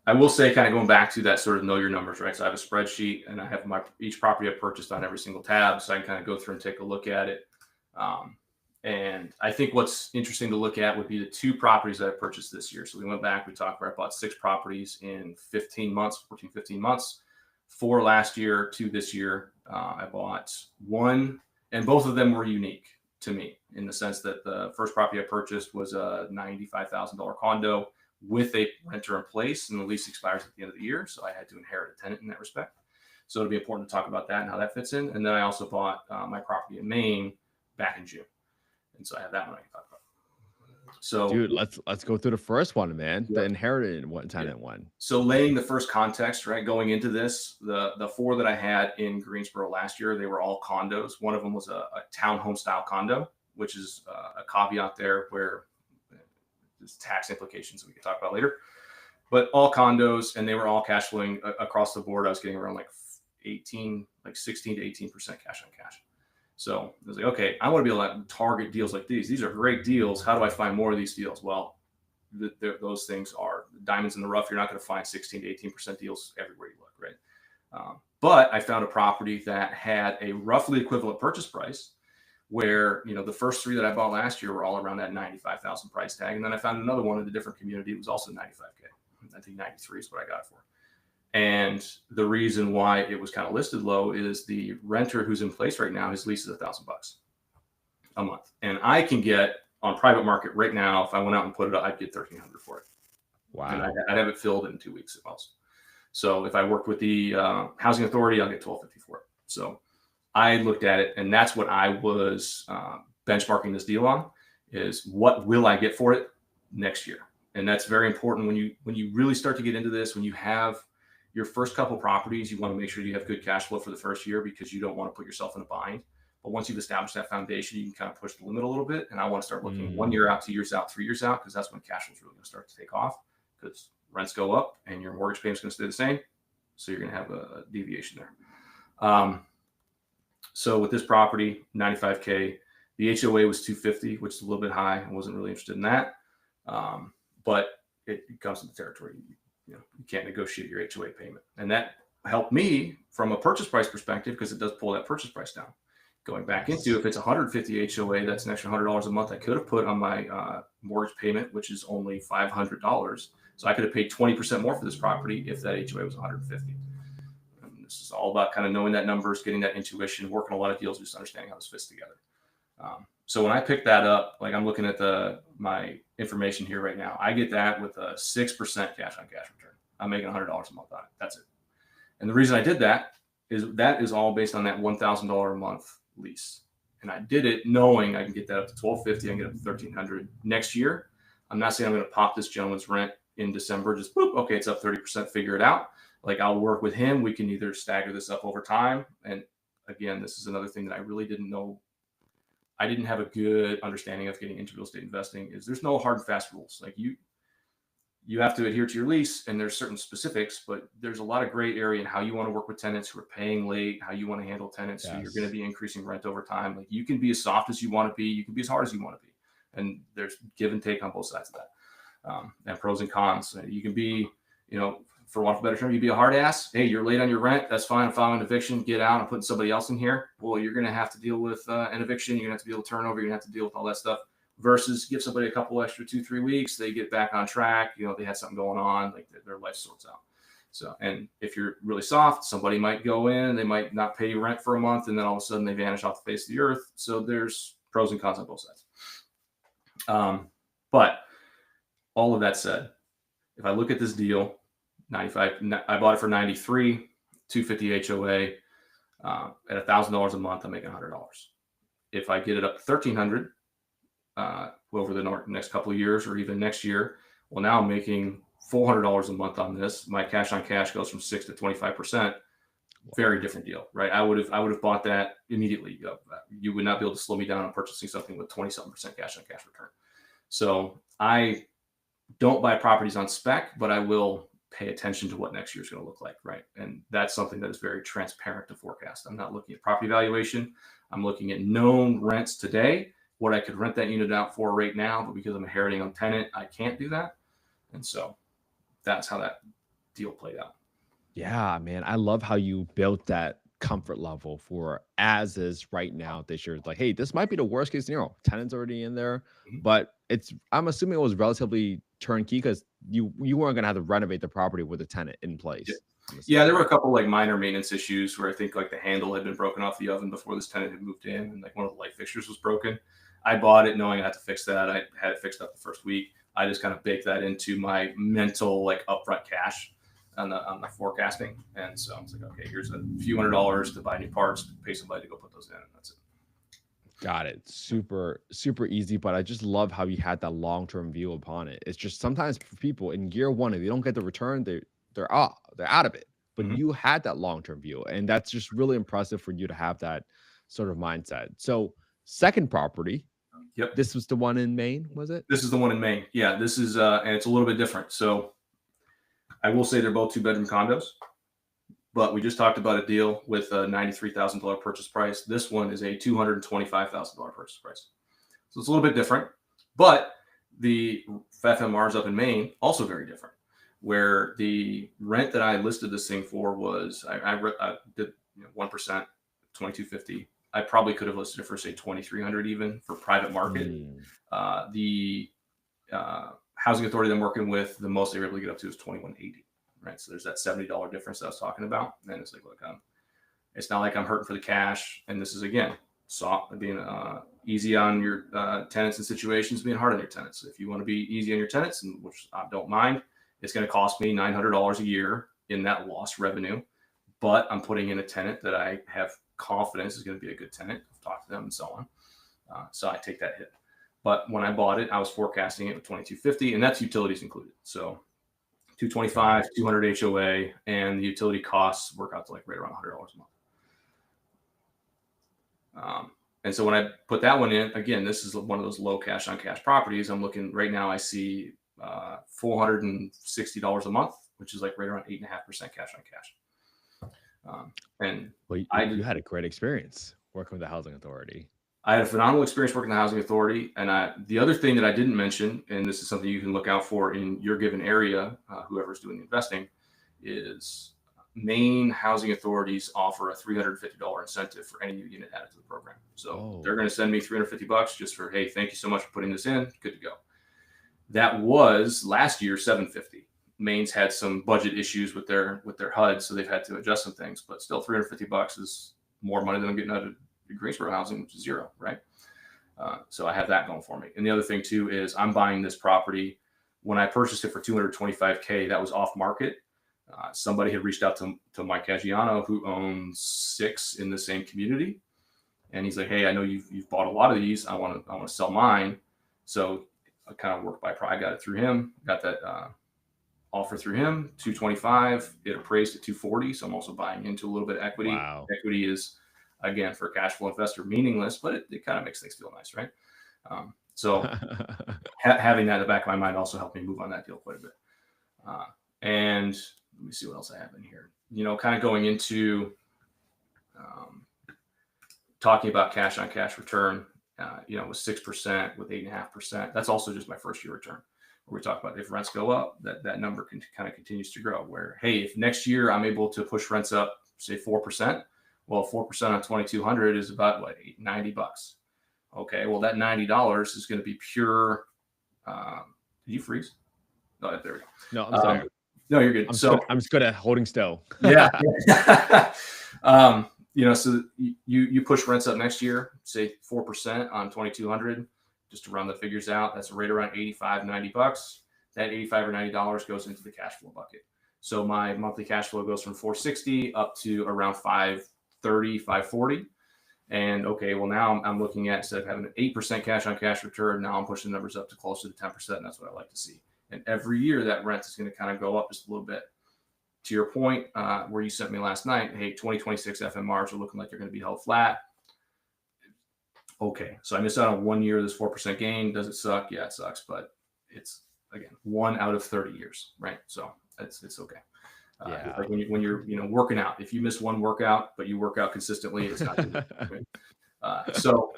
I will say, kind of going back to that sort of know your numbers, right? So I have a spreadsheet and I have each property I've purchased on every single tab. So I can kind of go through and take a look at it. And I think what's interesting to look at would be the 2 properties that I purchased this year. So we went back, we talked about, I bought 6 properties in 15 months, 15 months, 4 last year, 2 this year. I bought 1, and both of them were unique to me, in the sense that the first property I purchased was a $95,000 condo with a renter in place, and the lease expires at the end of the year. So I had to inherit a tenant in that respect. So it'll be important to talk about that and how that fits in. And then I also bought my property in Maine back in June. And so I have that one I can talk about. So, dude, let's go through the first one, man. The inherited tenant one. So laying the first context, right, going into this, the 4 that I had in Greensboro last year, they were all condos. One of them was a townhome style condo, which is a caveat there where there's tax implications that we can talk about later. But all condos, and they were all cash flowing across the board. I was getting around like 16 to 18% cash on cash. So I was like, okay, I want to be able to target deals like these. These are great deals. How do I find more of these deals? Well, those things are diamonds in the rough. You're not going to find 16 to 18% deals everywhere you look, right? But I found a property that had a roughly equivalent purchase price, where, the first 3 that I bought last year were all around that $95,000 price tag. And then I found another one in a different community. It was also $95K. I think 93 is what I got it for. And the reason why it was kind of listed low is the renter who's in place right now, his lease is $1,000 a month. And I can get on private market right now, if I went out and put it up, I'd get $1,300 for it. Wow. And I'd have it filled in 2 weeks at most. So if I work with the housing authority, I'll get $1,250 for it. So I looked at it, and that's what I was benchmarking this deal on, is what will I get for it next year? And that's very important when you really start to get into this. When you have your first couple properties, you want to make sure you have good cash flow for the first year, because you don't want to put yourself in a bind. But once you've established that foundation, you can kind of push the limit a little bit. And I want to start looking 1 year out, 2 years out, 3 years out, because that's when cash flow is really going to start to take off, because rents go up and your mortgage payment's going to stay the same. So you're going to have a deviation there. So with this property, $95K, the HOA was $250, which is a little bit high. I wasn't really interested in that. But it comes with the territory. You can't negotiate your HOA payment. And that helped me from a purchase price perspective, because it does pull that purchase price down. Going back into, if it's 150 HOA, that's an extra $100 a month I could have put on my mortgage payment, which is only $500. So I could have paid 20% more for this property if that HOA was 150. And this is all about kind of knowing that numbers, getting that intuition, working a lot of deals, just understanding how this fits together. So when I pick that up, like I'm looking at my information here right now, I get that with a 6% cash on cash return. I'm making $100 a month on it. That's it. And the reason I did that is all based on that $1,000 a month lease. And I did it knowing I can get that up to $1,250. I can get up to $1,300 next year. I'm not saying I'm going to pop this gentleman's rent in December. Just boop, okay, it's up 30%, figure it out. Like, I'll work with him. We can either stagger this up over time. And again, this is another thing that I really didn't know. I didn't have a good understanding of getting into real estate investing. Is there's no hard and fast rules. Like, you have to adhere to your lease, and there's certain specifics, but there's a lot of gray area in how you want to work with tenants who are paying late, how you want to handle tenants who you're going to be increasing rent over time. Like, you can be as soft as you want to be. You can be as hard as you want to be. And there's give and take on both sides of that. And pros and cons. You can be, for want of a better term, you be a hard ass. Hey, you're late on your rent. That's fine. I'm filing an eviction. Get out. I'm putting somebody else in here. Well, you're going to have to deal with an eviction. You're going to have to deal with turnover. You're going to have to deal with all that stuff. Versus give somebody a couple extra 2-3 weeks, they get back on track. They had something going on, like their life sorts out. So, and if you're really soft, somebody might go in, they might not pay you rent for a month, and then all of a sudden they vanish off the face of the earth. So there's pros and cons on both sides. But all of that said, if I look at this deal, 95, I bought it for 93, 250 HOA, at $1,000 a month, I'm making $100. If I get it up to 1,300, over the next couple of years, or even next year, well, now I'm making $400 a month on this. My cash on cash goes from 6 to 25%. Very different deal, right? I would have bought that immediately. You would not be able to slow me down on purchasing something with 27% cash on cash return. So I don't buy properties on spec, but I will pay attention to what next year is going to look like, right? And that's something that is very transparent to forecast. I'm not looking at property valuation. I'm looking at known rents today, what I could rent that unit out for right now, but because I'm inheriting a tenant, I can't do that. And so that's how that deal played out. Yeah, man. I love how you built that comfort level for as is right now this year. Like, hey, this might be the worst case scenario. Tenant's already in there, but I'm assuming it was relatively turnkey because you weren't gonna have to renovate the property with a tenant in place. Yeah, there were a couple like minor maintenance issues where I think like the handle had been broken off the oven before this tenant had moved in, and like one of the light fixtures was broken. I bought it knowing I had to fix that. I had it fixed up the first week. I just kind of baked that into my mental like upfront cash on the forecasting. And so I was like, okay, here's a few $100s to buy new parts, to pay somebody to go put those in, and that's it. Got it. Super, super easy. But I just love how you had that long-term view upon it. It's just sometimes for people in year one, if they don't get the return, they're out of it. But you had that long-term view, and that's just really impressive for you to have that sort of mindset. So second property. Yep. This was the one in Maine, was it? This is the one in Maine. Yeah, this is, and it's a little bit different. So I will say they're both 2-bedroom condos, but we just talked about a deal with a $93,000 purchase price. This one is a $225,000 purchase price. So it's a little bit different, but the FMRs up in Maine, also very different, where the rent that I listed this thing for was, I did 1%, $2,250. I probably could have listed it for say $2,300 even for private market. The housing authority that I'm working with, the most they were able to get up to is $2,180, right? So there's that $70 difference that I was talking about. And it's like, look, it's not like I'm hurting for the cash. And this is again, soft, being easy on your tenants and situations, being hard on your tenants. If you want to be easy on your tenants, and which I don't mind, it's going to cost me $900 a year in that lost revenue. But I'm putting in a tenant that I have confidence is going to be a good tenant. I've talked to them and so on. So I take that hit. But when I bought it, I was forecasting it with $2,250, and that's utilities included. So $225, $200 HOA, and the utility costs work out to like right around $100 a month. And so when I put that one in, again, this is one of those low cash on cash properties. I'm looking right now, I see $460 a month, which is like right around 8.5% cash on cash. And Well, you had a great experience working with the housing authority. I had a phenomenal experience working in the housing authority. And the other thing that I didn't mention, and this is something you can look out for in your given area, whoever's doing the investing, is Maine housing authorities offer a $350 incentive for any new unit added to the program. So they're going to send me $350 just for, hey, thank you so much for putting this in. Good to go. That was last year $750. Maine's had some budget issues with their HUD, so they've had to adjust some things. But still, $350 is more money than I'm getting out of Greensboro housing, which is zero, right? So I have that going for me. And the other thing too is I'm buying this property. When I purchased it for $225K, that was off market. Somebody had reached out to Mike Caggiano, who owns 6 in the same community, and he's like, "Hey, I know you've bought a lot of these. I want to sell mine." So I kind of worked by price. I got it through him. Got that offer through him, $225. It appraised at $240. So I'm also buying into a little bit of equity. Wow. Equity is, again, for a cash flow investor, meaningless, but it kind of makes things feel nice, right? So having that in the back of my mind also helped me move on that deal quite a bit. And let me see what else I have in here. Kind of going into talking about cash on cash return, with 6%, with 8.5%. That's also just my first year return. Where we talk about if rents go up, that number kind of continues to grow. Where, hey, if next year I'm able to push rents up, say 4%, well, 4% on 2,200 is about what, $90. Okay, well, that $90 is going to be pure. Did you freeze? No, there we go. No, I'm sorry. No, you're good. I'm just good at holding still. Yeah. So you push rents up next year, say 4% on 2,200, just to round the figures out. That's right around $85, $90. That $85 or $90 goes into the cash flow bucket. So my monthly cash flow goes from $460 up to around $530, $540. And okay, well, now I'm looking at, instead of having an 8% cash on cash return, now I'm pushing the numbers up to closer to 10%. And that's what I like to see. And every year that rent is going to kind of go up just a little bit. To your point, where you sent me last night, hey, 2026 FMRs are looking like they're going to be held flat. Okay, so I missed out on 1 year of this 4% gain. Does it suck? Yeah, it sucks, but it's, again, 1 out of 30 years, right? So it's okay. Yeah. Like when you're working out, if you miss one workout but you work out consistently, it's not good. Right? So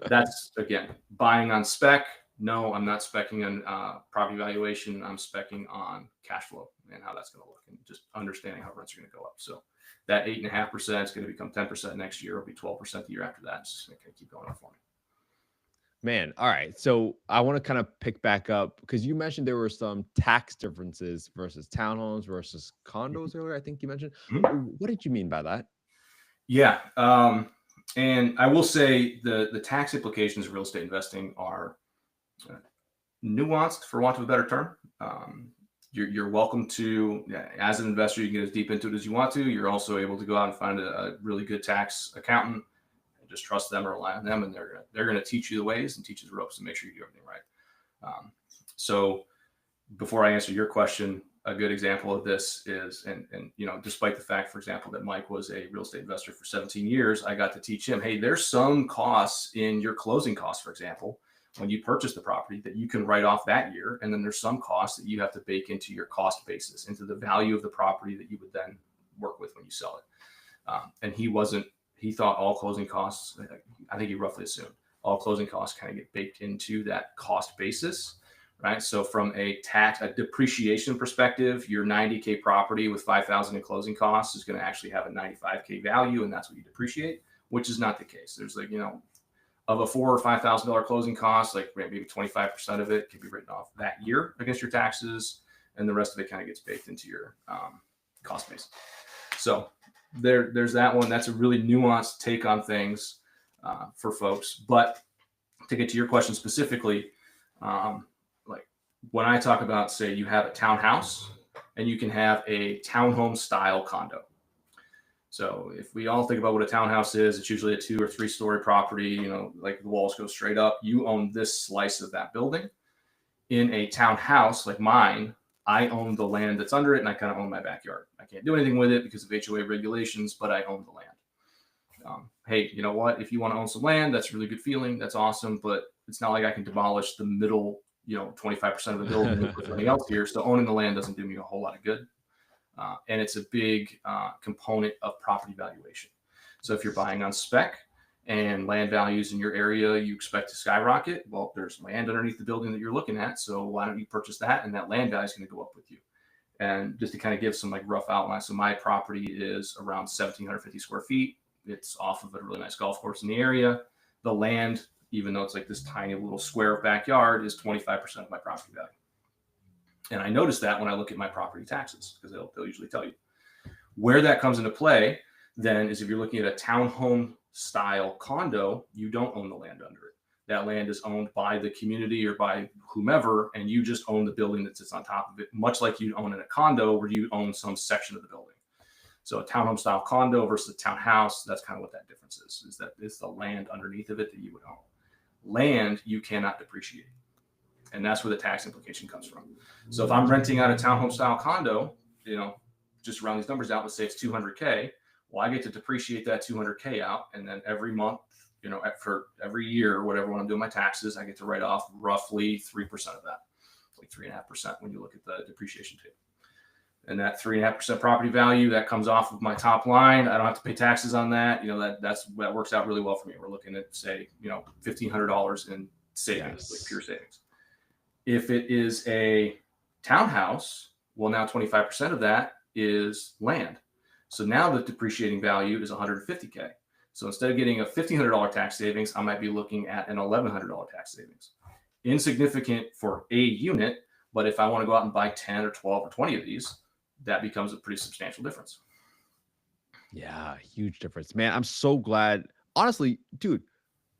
that's, again, buying on spec. No, I'm not speccing on property valuation. I'm speccing on cash flow and how that's going to look, and just understanding how rents are going to go up. So that 8.5% is going to become 10% next year. It'll be 12% the year after that. It's just going to keep going up for me. Man, all right. So I want to kind of pick back up because you mentioned there were some tax differences versus townhomes versus condos earlier. I think you mentioned. Mm-hmm. What did you mean by that? Yeah. And I will say the tax implications of real estate investing are nuanced, for want of a better term. You're welcome to, as an investor, you can get as deep into it as you want to. You're also able to go out and find a really good tax accountant and just trust them or rely on them, and they're gonna teach you the ways and teach you the ropes and make sure you do everything right. So before I answer your question, a good example of this is, and despite the fact, for example, that Mike was a real estate investor for 17 years, I got to teach him, hey, there's some costs in your closing costs, for example, when you purchase the property that you can write off that year. And then there's some costs that you have to bake into your cost basis, into the value of the property that you would then work with when you sell it. And he thought all closing costs, I think he roughly assumed all closing costs kind of get baked into that cost basis, right? So from a depreciation perspective, your 90K property with 5,000 in closing costs is going to actually have a 95K value. And that's what you depreciate, which is not the case. There's of a $4,000 or $5,000 closing cost, like maybe 25% of it can be written off that year against your taxes, and the rest of it kind of gets baked into your cost base. So there's that one. That's a really nuanced take on things for folks. But to get to your question specifically, like when I talk about, say, you have a townhouse and you can have a townhome style condo. So if we all think about what a townhouse is, it's usually a 2 or 3 story property, like the walls go straight up. You own this slice of that building. In a townhouse like mine, I own the land that's under it, and I kind of own my backyard. I can't do anything with it because of HOA regulations, but I own the hey, you know what? If you want to own some land, that's a really good feeling. That's awesome. But it's not like I can demolish the middle, 25% of the building and put something else here. So owning the land doesn't do me a whole lot of good. And it's a big component of property valuation. So if you're buying on spec and land values in your area, you expect to skyrocket. Well, there's land underneath the building that you're looking at. So why don't you purchase that? And that land value is going to go up with you. And just to kind of give some like rough outline. So my property is around 1,750 square feet. It's off of a really nice golf course in the area. The land, even though it's like this tiny little square of backyard, is 25% of my property value. And I noticed that when I look at my property taxes, because they'll usually tell you. Where that comes into play then is if you're looking at a townhome style condo, you don't own the land under it. That land is owned by the community or by whomever, and you just own the building that sits on top of it, much like you'd own in a condo where you own some section of the building. So a townhome style condo versus a townhouse, that's kind of what that difference is that it's the land underneath of it that you would own. Land, you cannot depreciate. And that's where the tax implication comes from. So if I'm renting out a townhome style condo, just round these numbers out, let's say it's 200K. Well, I get to depreciate that 200K out. And then every month, for every year or whatever, when I'm doing my taxes, I get to write off roughly 3% of that, like 3.5% when you look at the depreciation table. And that 3.5% property value that comes off of my top line, I don't have to pay taxes on that. That works out really well for me. We're looking at, say, $1,500 in savings, like pure savings. If it is a townhouse, well, now 25% of that is land. So now the depreciating value is 150K. So instead of getting a $1,500 tax savings, I might be looking at an $1,100 tax savings. Insignificant for a unit, but if I want to go out and buy 10 or 12 or 20 of these, that becomes a pretty substantial difference. Yeah, huge difference, man. I'm so glad. Honestly, dude,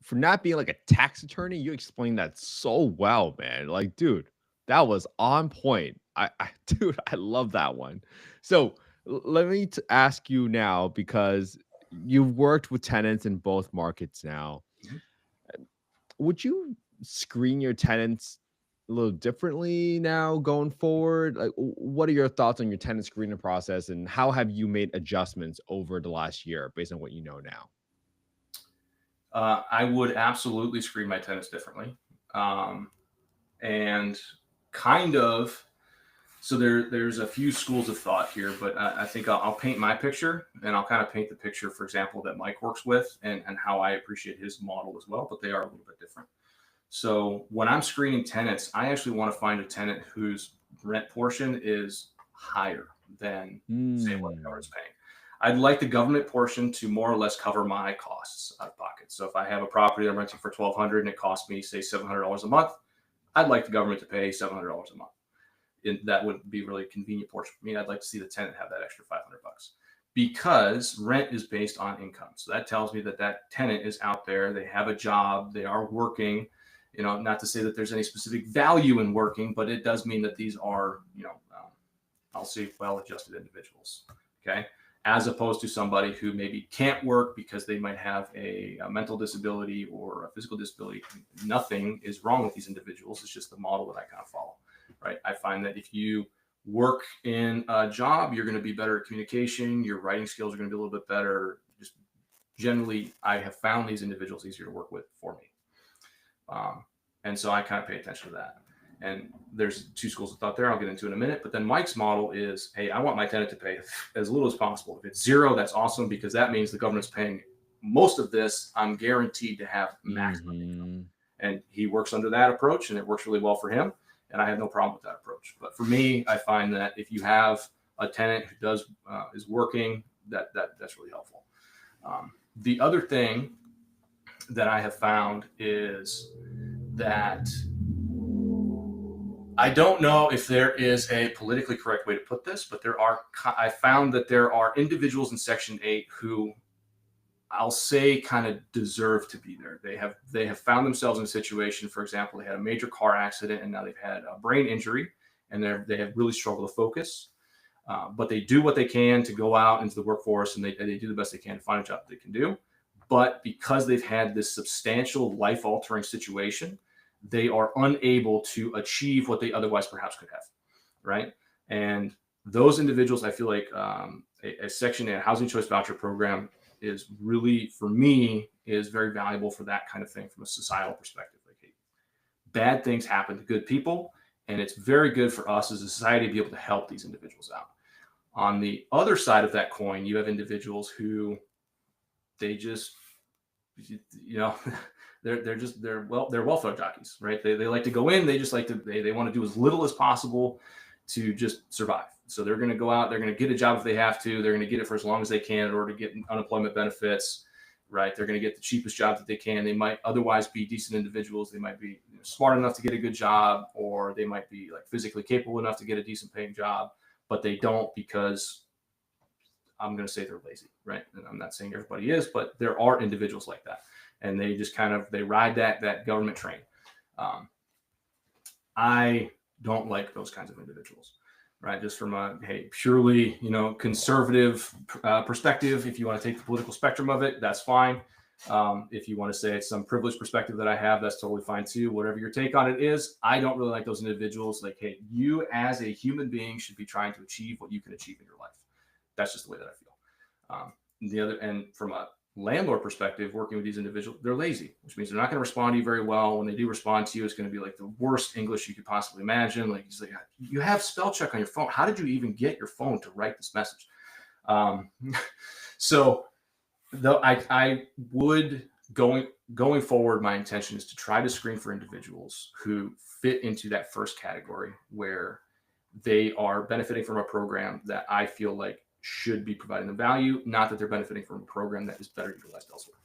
for not being like a tax attorney, you explained that so well, man. Like, dude, that was on point. Dude, I love that one. So let me ask you now, because you've worked with tenants in both markets now. Mm-hmm. Would you screen your tenants a little differently now going forward? Like, what are your thoughts on your tenant screening process, and how have you made adjustments over the last year based on what you know now? I would absolutely screen my tenants differently. And kind of, so there's a few schools of thought here, but I think I'll paint my picture, and I'll kind of paint the picture, for example, that Mike works with and how I appreciate his model as well, but they are a little bit different. So when I'm screening tenants, I actually want to find a tenant whose rent portion is higher than, say, what the government's paying. I'd like the government portion to more or less cover my costs out of pocket. So if I have a property I'm renting for $1,200 and it costs me, say, $700 a month, I'd like the government to pay $700 a month. And that would be really a convenient portion for me. I'd like to see the tenant have that extra $500 because rent is based on income. So that tells me that tenant is out there. They have a job. They are working. Not to say that there's any specific value in working, but it does mean that these are, I'll say, well-adjusted individuals. Okay. As opposed to somebody who maybe can't work because they might have a mental disability or a physical disability. Nothing is wrong with these individuals. It's just the model that I kind of follow, right? I find that if you work in a job, you're going to be better at communication. Your writing skills are going to be a little bit better. Just generally, I have found these individuals easier to work with for me. And so I kind of pay attention to that. And there's two schools of thought there I'll get into in a minute. But then Mike's model is, hey, I want my tenant to pay as little as possible. If it's zero, that's awesome, because that means the government's paying most of this. I'm guaranteed to have maximum income. And he works under that approach, and it works really well for him. And I have no problem with that approach. But for me, I find that if you have a tenant who is working, that's really helpful. The other thing that I have found is that I don't know if there is a politically correct way to put this, but I found that there are individuals in Section 8 who I'll say kind of deserve to be there. They have found themselves in a situation, for example, they had a major car accident and now they've had a brain injury, and they have really struggled to focus. But they do what they can to go out into the workforce, and they do the best they can to find a job that they can do. But because they've had this substantial life-altering situation, they are unable to achieve what they otherwise perhaps could have, right? And those individuals, I feel like a Section 8 housing choice voucher program is really, for me, is very valuable for that kind of thing from a societal perspective. Like, hey, bad things happen to good people, and it's very good for us as a society to be able to help these individuals out. On the other side of that coin, you have individuals who they just, they're welfare jockeys, right? They like to go in, they just like to, they want to do as little as possible to just survive. So they're going to go out, they're going to get a job if they have to, they're going to get it for as long as they can in order to get unemployment benefits, right? They're going to get the cheapest job that they can. They might otherwise be decent individuals. They might be smart enough to get a good job, or they might be like physically capable enough to get a decent paying job, but they don't because I'm going to say they're lazy, right? And I'm not saying everybody is, but there are individuals like that. And they just they ride that government train. I don't like those kinds of individuals, right? Just from a purely conservative perspective. If you want to take the political spectrum of it, that's fine. If you want to say it's some privileged perspective that I have, that's totally fine too. Whatever your take on it is, I don't really like those individuals. Like, hey, you as a human being should be trying to achieve what you can achieve in your life. That's just the way that I feel. And from a landlord perspective, working with these individuals, they're lazy, which means they're not going to respond to you very well. When they do respond to you, it's going to be like the worst English you could possibly imagine. Like, he's like, you have spell check on your phone. How did you even get your phone to write this message? So though I would going forward, my intention is to try to screen for individuals who fit into that first category where they are benefiting from a program that I feel like should be providing them value, not that they're benefiting from a program that is better utilized elsewhere.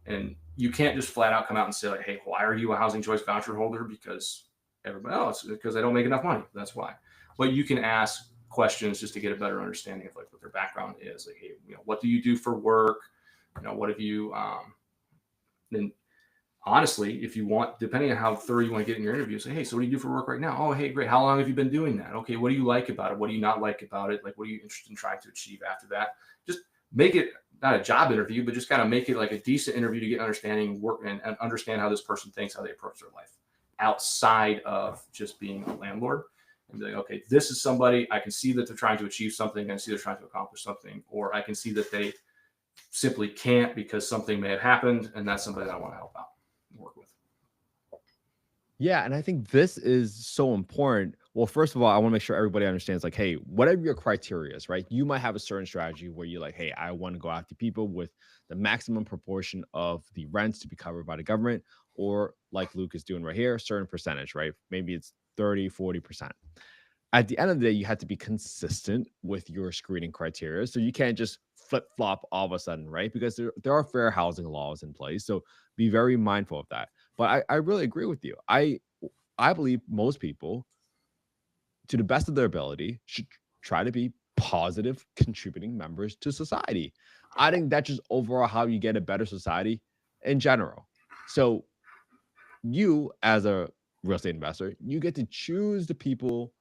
And you can't just flat out come out and say like, hey, why are you a housing choice voucher holder? Because everybody else, because I don't make enough money. That's why. But you can ask questions just to get a better understanding of like what their background is. Like, hey, what do you do for work? What have you, then honestly, if you want, depending on how thorough you want to get in your interview, say, hey, so what do you do for work right now? Oh, hey, great. How long have you been doing that? Okay, what do you like about it? What do you not like about it? Like, what are you interested in trying to achieve after that? Just make it not a job interview, but just kind of make it like a decent interview to get understanding, work, and understand how this person thinks, how they approach their life outside of just being a landlord. And be like, okay, this is somebody, I can see that they're trying to achieve something. I can see they're trying to accomplish something, or I can see that they simply can't because something may have happened, and that's somebody that I want to help out. Work with. Yeah, and I think this is so important. Well, first of all, I want to make sure everybody understands, like, hey, whatever your criteria is, right? You might have a certain strategy where you're like, hey, I want to go after people with the maximum proportion of the rents to be covered by the government, or like Luke is doing right here, a certain percentage, right? Maybe it's 30, 40%. At the end of the day, you have to be consistent with your screening criteria. So you can't just flip flop all of a sudden, right? Because there are fair housing laws in place. So be very mindful of that. But I really agree with you. I believe most people, to the best of their ability, should try to be positive contributing members to society. I think that's just overall how you get a better society in general. So you, as a real estate investor, you get to choose the people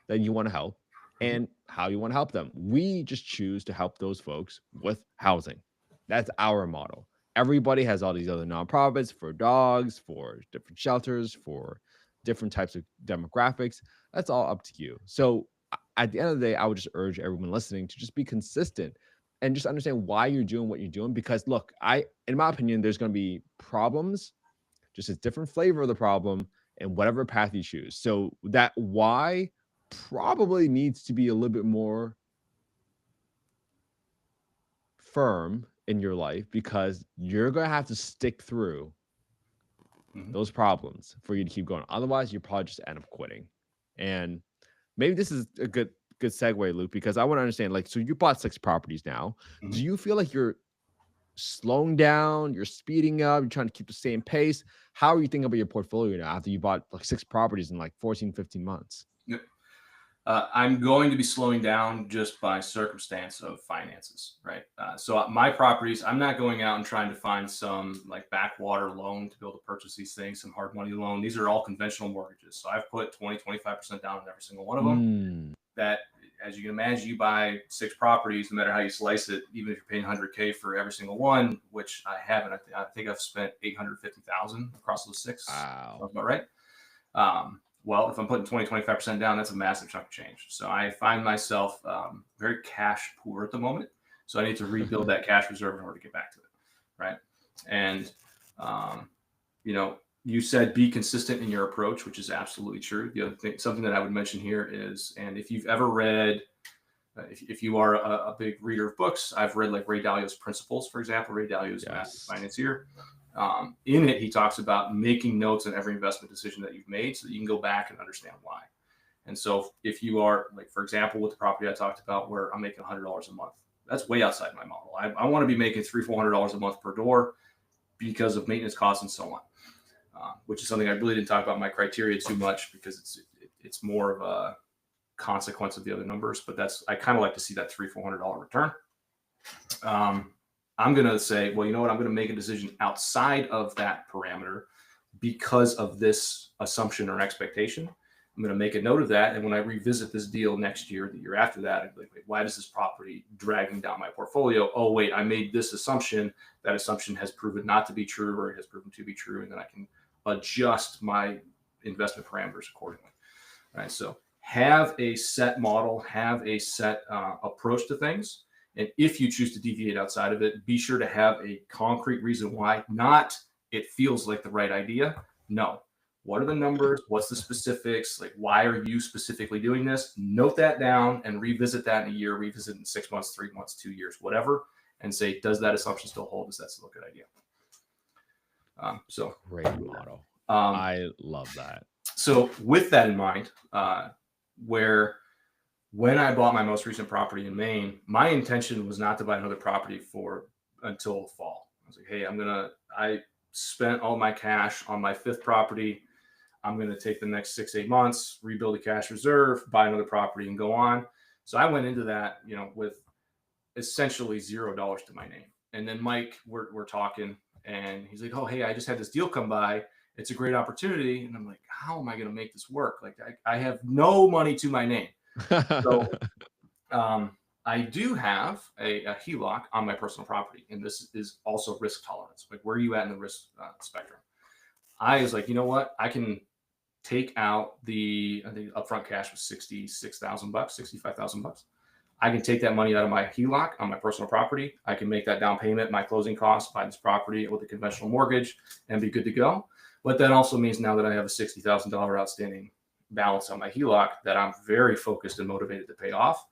that you want to help and how you want to help them. We just choose to help those folks with housing. That's our model. Everybody has all these other nonprofits for dogs, for different shelters, for different types of demographics. That's all up to you. So at the end of the day, I would just urge everyone listening to just be consistent and just understand why you're doing what you're doing. Because look, in my opinion, there's going to be problems, just a different flavor of the problem and whatever path you choose. So that why probably needs to be a little bit more firm in your life, because you're going to have to stick through those problems for you to keep going. Otherwise, you probably just end up quitting. And maybe this is a good segue, Luke, because I want to understand, like, so you bought 6 properties now. Do you feel like you're slowing down, you're speeding up, you're trying to keep the same pace? How are you thinking about your portfolio now after you bought like 6 properties in like 14, 15 months? I'm going to be slowing down just by circumstance of finances, right? So my properties, I'm not going out and trying to find some like backwater loan to be able to purchase these things, some hard money loan. These are all conventional mortgages. So I've put 20, 25% down on every single one of them. That, as you can imagine, you buy 6 properties, no matter how you slice it, even if you're paying $100K for every single one, which I haven't. I think I've spent $850,000 across those 6. Wow. Sounds about right. Well, if I'm putting 20, 25% down, that's a massive chunk of change. So I find myself very cash poor at the moment. So I need to rebuild that cash reserve in order to get back to it. Right. And, you know, you said be consistent in your approach, which is absolutely true. The other thing, something that I would mention here is, and if you've ever read, if you are a big reader of books, I've read like Ray Dalio's Principles, for example. Ray Dalio is a massive financier. In it, he talks about making notes on every investment decision that you've made so that you can go back and understand why. And so if you are, like, for example, with the property I talked about where I'm making $100 a month, that's way outside my model. I want to be making $300-400 a month per door because of maintenance costs and so on, which is something I really didn't talk about my criteria too much because it's more of a consequence of the other numbers. But I kind of like to see that $300-400 return. I'm going to say, well, you know what? I'm going to make a decision outside of that parameter because of this assumption or expectation. I'm going to make a note of that. And when I revisit this deal next year, the year after that, I'm like, wait, why does this property dragging down my portfolio? Oh, wait, I made this assumption. That assumption has proven not to be true, or it has proven to be true. And then I can adjust my investment parameters accordingly. All right. So have a set model, have a set approach to things. And if you choose to deviate outside of it, be sure to have a concrete reason why. Not it feels like the right idea. No. What are the numbers? What's the specifics? Like, why are you specifically doing this? Note that down and revisit that in a year, revisit in 6 months, 3 months, 2 years, whatever, and say, does that assumption still hold? Is that still a good idea? So great model. I love that. So with that in mind, when I bought my most recent property in Maine, my intention was not to buy another property until fall. I was like, hey, I spent all my cash on my 5th property. I'm going to take the next 6-8 months, rebuild a cash reserve, buy another property, and go on. So I went into that, with essentially $0 to my name. And then Mike, we're talking, and he's like, oh, hey, I just had this deal come by. It's a great opportunity. And I'm like, how am I going to make this work? Like, I have no money to my name. So I do have a HELOC on my personal property. And this is also risk tolerance. Like, where are you at in the risk spectrum? I was like, you know what? I can take out I think upfront cash was $66,000, $65,000. I can take that money out of my HELOC on my personal property. I can make that down payment, my closing costs, buy this property with a conventional mortgage, and be good to go. But that also means now that I have a $60,000 outstanding balance on my HELOC that I'm very focused and motivated to pay off.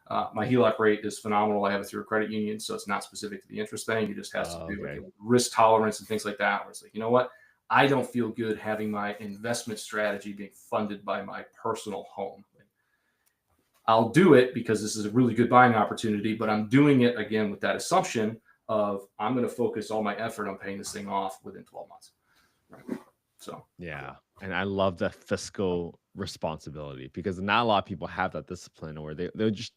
My HELOC rate is phenomenal. I have it through a credit union, so it's not specific to the interest thing. It just has to do with risk tolerance and things like that, where it's like, you know what? I don't feel good having my investment strategy being funded by my personal home. I'll do it because this is a really good buying opportunity, but I'm doing it again with that assumption of I'm going to focus all my effort on paying this thing off within 12 months. Right. So, yeah. And I love the fiscal responsibility because not a lot of people have that discipline, or they just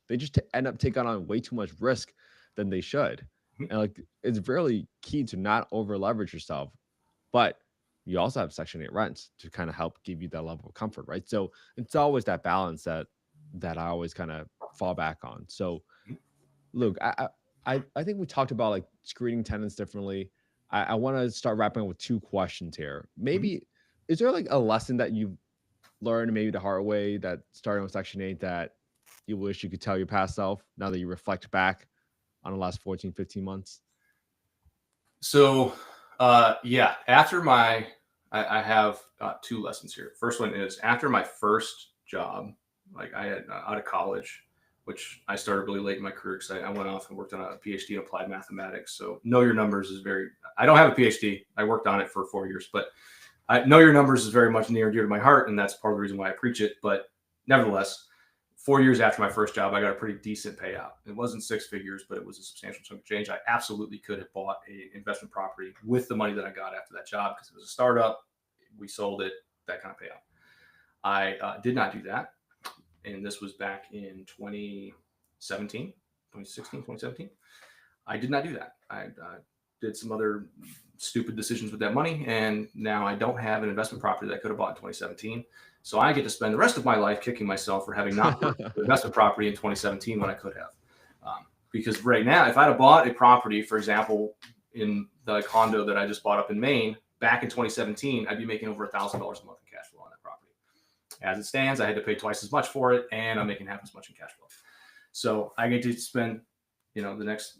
end up taking on way too much risk than they should. Mm-hmm. And like, it's really key to not over leverage yourself, but you also have Section 8 rents to kind of help give you that level of comfort, right? So it's always that balance that I always kind of fall back on. So, Luke, I think we talked about like screening tenants differently. I want to start wrapping up with 2 questions here. Maybe is there like a lesson that you've learned maybe the hard way that starting with Section 8 that you wish you could tell your past self now that you reflect back on the last 14, 15 months? So, after I have 2 lessons here. First one is after my first job, like I had out of college, which I started really late in my career because I went off and worked on a PhD in applied mathematics. So know your numbers is I don't have a PhD. I worked on it for 4 years, but I know your numbers is very much near and dear to my heart. And that's part of the reason why I preach it. But nevertheless, 4 years after my first job, I got a pretty decent payout. It wasn't 6 figures, but it was a substantial chunk of change. I absolutely could have bought an investment property with the money that I got after that job because it was a startup. We sold it, that kind of payout. I did not do that. And this was back in 2016, 2017. I did not do that. I did some other stupid decisions with that money. And now I don't have an investment property that I could have bought in 2017. So I get to spend the rest of my life kicking myself for having not bought an investment property in 2017 when I could have. Because right now, if I'd have bought a property, for example, in the condo that I just bought up in Maine, back in 2017, I'd be making over $1,000 a month in cash flow on that property. As it stands, I had to pay twice as much for it, and I'm making half as much in cash flow. So I get to spend the next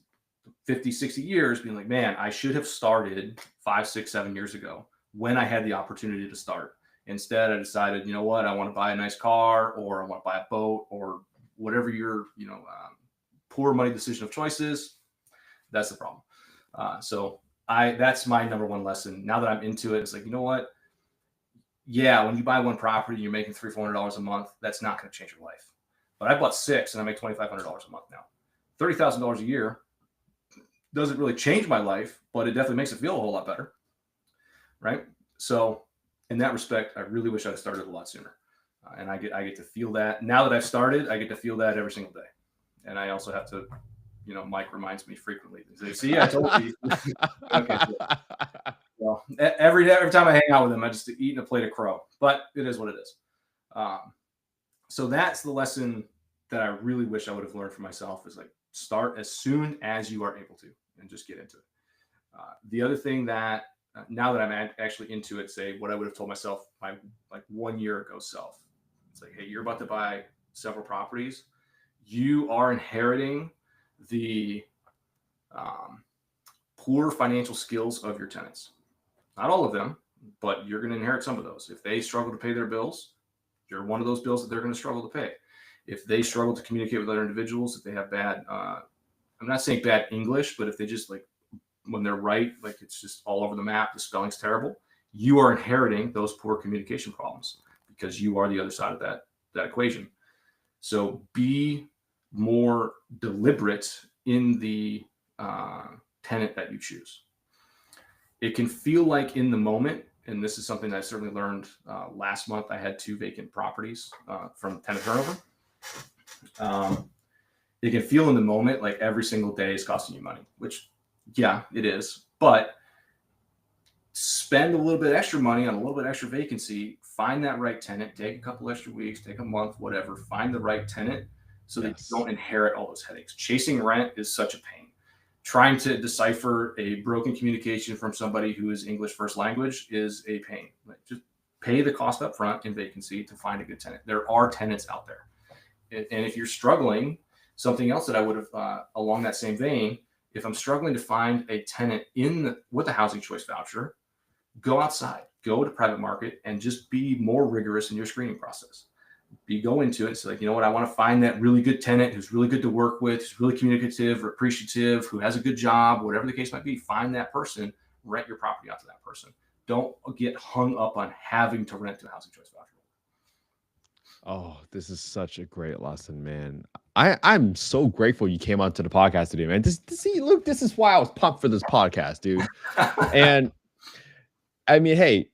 50, 60 years being like, man, I should have started 5, 6, 7 years ago when I had the opportunity to start. Instead, I decided, you know what, I want to buy a nice car, or I want to buy a boat, or whatever your, poor money decision of choice is. That's the problem. So that's my number one lesson. Now that I'm into it, it's like, you know what? Yeah, when you buy one property, you're making $300-$400 a month. That's not going to change your life. But I bought 6 and I make $2,500 a month now. $30,000 a year doesn't really change my life, but it definitely makes it feel a whole lot better. Right? So in that respect, I really wish I'd started a lot sooner. And I get to feel that. Now that I've started, I get to feel that every single day. And I also have to, Mike reminds me frequently. See, I told you. Okay. Well, every time I hang out with him, I just eat a plate of crow. But it is what it is. So that's the lesson that I really wish I would have learned for myself, is like, start as soon as you are able to and just get into it. The other thing that now that I'm actually into it, say what I would have told myself my 1 year ago self. It's like, hey, you're about to buy several properties. You are inheriting the poor financial skills of your tenants. Not all of them, but you're going to inherit some of those. If they struggle to pay their bills, you're one of those bills that they're going to struggle to pay. If they struggle to communicate with other individuals, if they have bad, I'm not saying bad English, but if they just when they're right, it's just all over the map, the spelling's terrible, you are inheriting those poor communication problems because you are the other side of that equation. So be more deliberate in the tenant that you choose. It can feel like in the moment, and this is something that I certainly learned last month. I had 2 vacant properties from tenant turnover. It can feel in the moment like every single day is costing you money, which, yeah, it is. But spend a little bit extra money on a little bit extra vacancy. Find that right tenant. Take a couple extra weeks, take a month, whatever. Find the right tenant so that you don't inherit all those headaches. Chasing rent is such a pain. Trying to decipher a broken communication from somebody who is English first language is a pain. Just pay the cost up front in vacancy to find a good tenant. There are tenants out there. And if you're struggling, something else that I would have, along that same vein, if I'm struggling to find a tenant with a housing choice voucher, go outside, go to private market, and just be more rigorous in your screening process. Go into it. It's like, you know what? I want to find that really good tenant who's really good to work with, who's really communicative or appreciative, who has a good job, whatever the case might be. Find that person, rent your property out to that person. Don't get hung up on having to rent to a housing choice voucher. Oh, this is such a great lesson, man. I'm so grateful you came onto the podcast today, man. See, Luke, this is why I was pumped for this podcast, dude. And I mean, hey,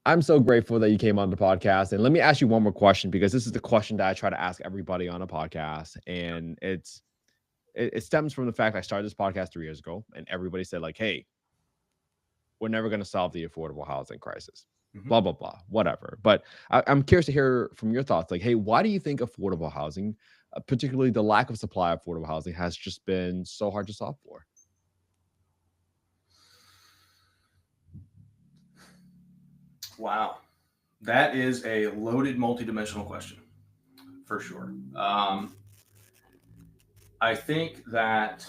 I'm so grateful that you came on the podcast. And let me ask you one more question, because this is the question that I try to ask everybody on a podcast. And it stems from the fact I started this podcast 3 years ago, and everybody said, like, hey, we're never going to solve the affordable housing crisis. Blah, blah, blah, whatever. But I'm curious to hear from your thoughts. Like, hey, why do you think affordable housing, particularly the lack of supply of affordable housing, has just been so hard to solve for? Wow. That is a loaded, multidimensional question, for sure. I think that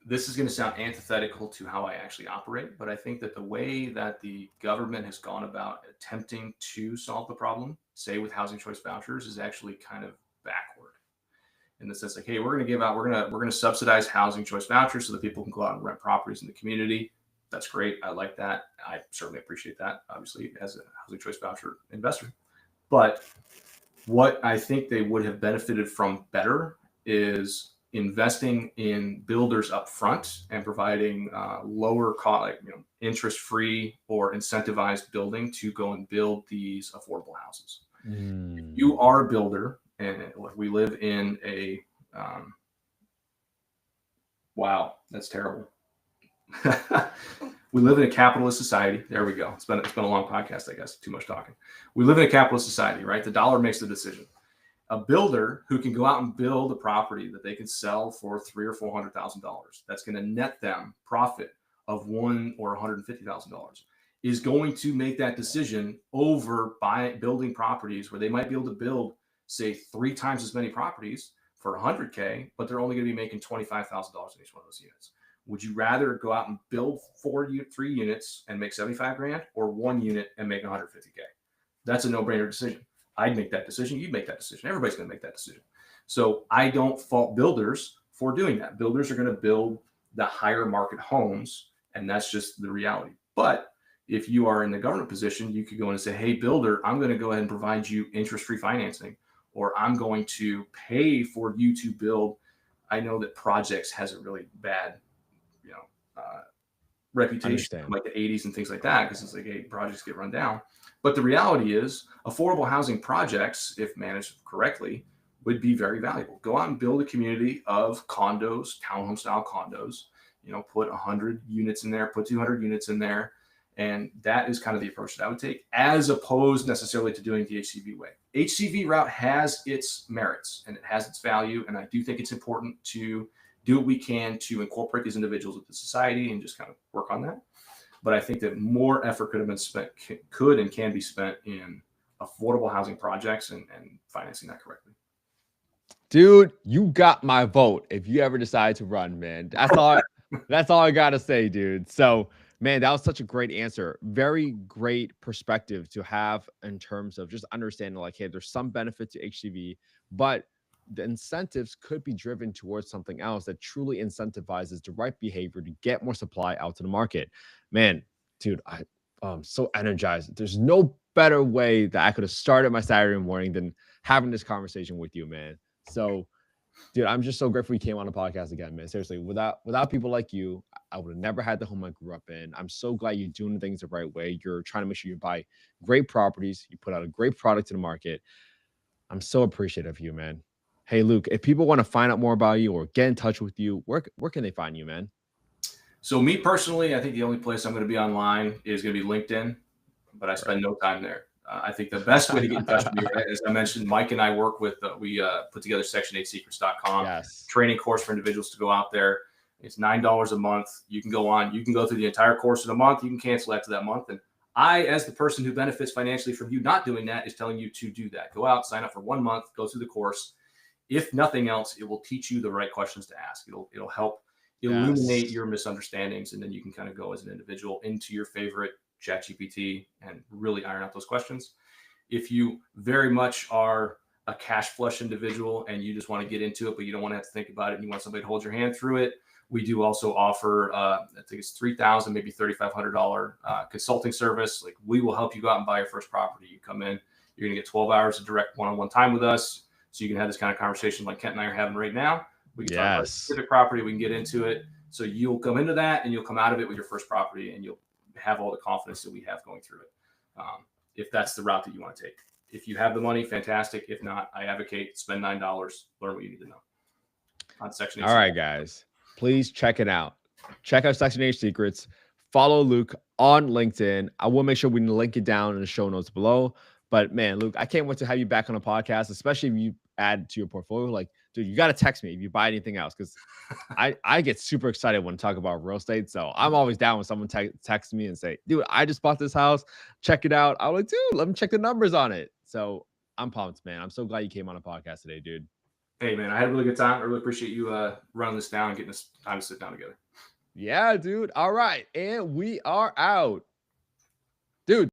this is going to sound antithetical to how I actually operate, but I think that the way that the government has gone about attempting to solve the problem, say with housing choice vouchers, is actually kind of backward. In the sense, like, hey, we're going to subsidize housing choice vouchers so that people can go out and rent properties in the community. That's great. I like that. I certainly appreciate that, obviously, as a housing choice voucher investor. But what I think they would have benefited from better is investing in builders up front and providing lower cost, interest-free or incentivized building to go and build these affordable houses. If you are a builder, and we live in a wow, that's terrible. We live in a capitalist society. There we go. It's been a long podcast, I guess. Too much talking. We live in a capitalist society, right? The dollar makes the decision. A builder who can go out and build a property that they can sell for $300,000 or $400,000, that's going to net them profit of $100,000 or $150,000, is going to make that decision over building properties where they might be able to build say 3 times as many properties for $100K, but they're only going to be making $25,000 in each one of those units. Would you rather go out and build 3 units and make 75 grand, or 1 unit and make 150K? That's a no-brainer decision. I'd make that decision. You'd make that decision. Everybody's going to make that decision. So I don't fault builders for doing that. Builders are going to build the higher market homes, and that's just the reality. But if you are in the government position, you could go in and say, hey, builder, I'm going to go ahead and provide you interest-free financing, or I'm going to pay for you to build. I know that projects has a really bad, reputation from like the 80s and things like that, because it's like, hey, projects get run down. But the reality is affordable housing projects, if managed correctly, would be very valuable. Go out and build a community of condos, townhome style condos, put 100 units in there, put 200 units in there. And that is kind of the approach that I would take, as opposed necessarily to doing the HCV way. HCV route has its merits and it has its value. And I do think it's important to do what we can to incorporate these individuals with the society and just kind of work on that. But I think that more effort could have been spent, could and can be spent in affordable housing projects and financing that correctly. Dude, you got my vote if you ever decide to run, man. That's all I got to say, dude. So, man, that was such a great answer. Very great perspective to have in terms of just understanding, like, hey, there's some benefit to HCV, but the incentives could be driven towards something else that truly incentivizes the right behavior to get more supply out to the market. Man, dude, I'm so energized. There's no better way that I could have started my Saturday morning than having this conversation with you, man. So, dude, I'm just so grateful you came on the podcast again, man. Seriously, without people like you, I would have never had the home I grew up in. I'm so glad you're doing things the right way. You're trying to make sure you buy great properties. You put out a great product to the market. I'm so appreciative of you, man. Hey, Luke, if people want to find out more about you or get in touch with you, where can they find you, man? So me personally, I think the only place I'm going to be online is going to be LinkedIn, but I spend no time there. I think the best way to get in touch with me, right, as I mentioned, Mike and I work with, we put together section8secrets.com, yes. training course for individuals to go out there. It's $9 a month. You can go on, you can go through the entire course in a month. You can cancel after that month. And I, as the person who benefits financially from you not doing that, is telling you to do that. Go out, sign up for 1 month, go through the course. If nothing else, it will teach you the right questions to ask. It'll help illuminate your misunderstandings, and then you can kind of go as an individual into your favorite ChatGPT and really iron out those questions. If you very much are a cash flush individual and you just want to get into it, but you don't want to have to think about it, and you want somebody to hold your hand through it, we do also offer, I think it's $3,000, maybe $3,500 consulting service. Like, we will help you go out and buy your first property. You come in, you're going to get 12 hours of direct one-on-one time with us. So you can have this kind of conversation like Kent and I are having right now. We can talk about a specific property. We can get into it. So you'll come into that and you'll come out of it with your first property, and you'll have all the confidence that we have going through it. If that's the route that you want to take. If you have the money, fantastic. If not, I advocate spend $9, learn what you need to know on Section 8. All right, guys, please check it out. Check out Section 8 Secrets. Follow Luke on LinkedIn. I will make sure we link it down in the show notes below. But man, Luke, I can't wait to have you back on a podcast, especially if you add to your portfolio. Like, dude, you got to text me if you buy anything else, because I get super excited when I talk about real estate. So I'm always down when someone texts me and say, dude, I just bought this house. Check it out. I'm like, dude, let me check the numbers on it. So I'm pumped, man. I'm so glad you came on a podcast today, dude. Hey, man, I had a really good time. I really appreciate you running this down and getting this time to sit down together. Yeah, dude. All right. And we are out. Dude.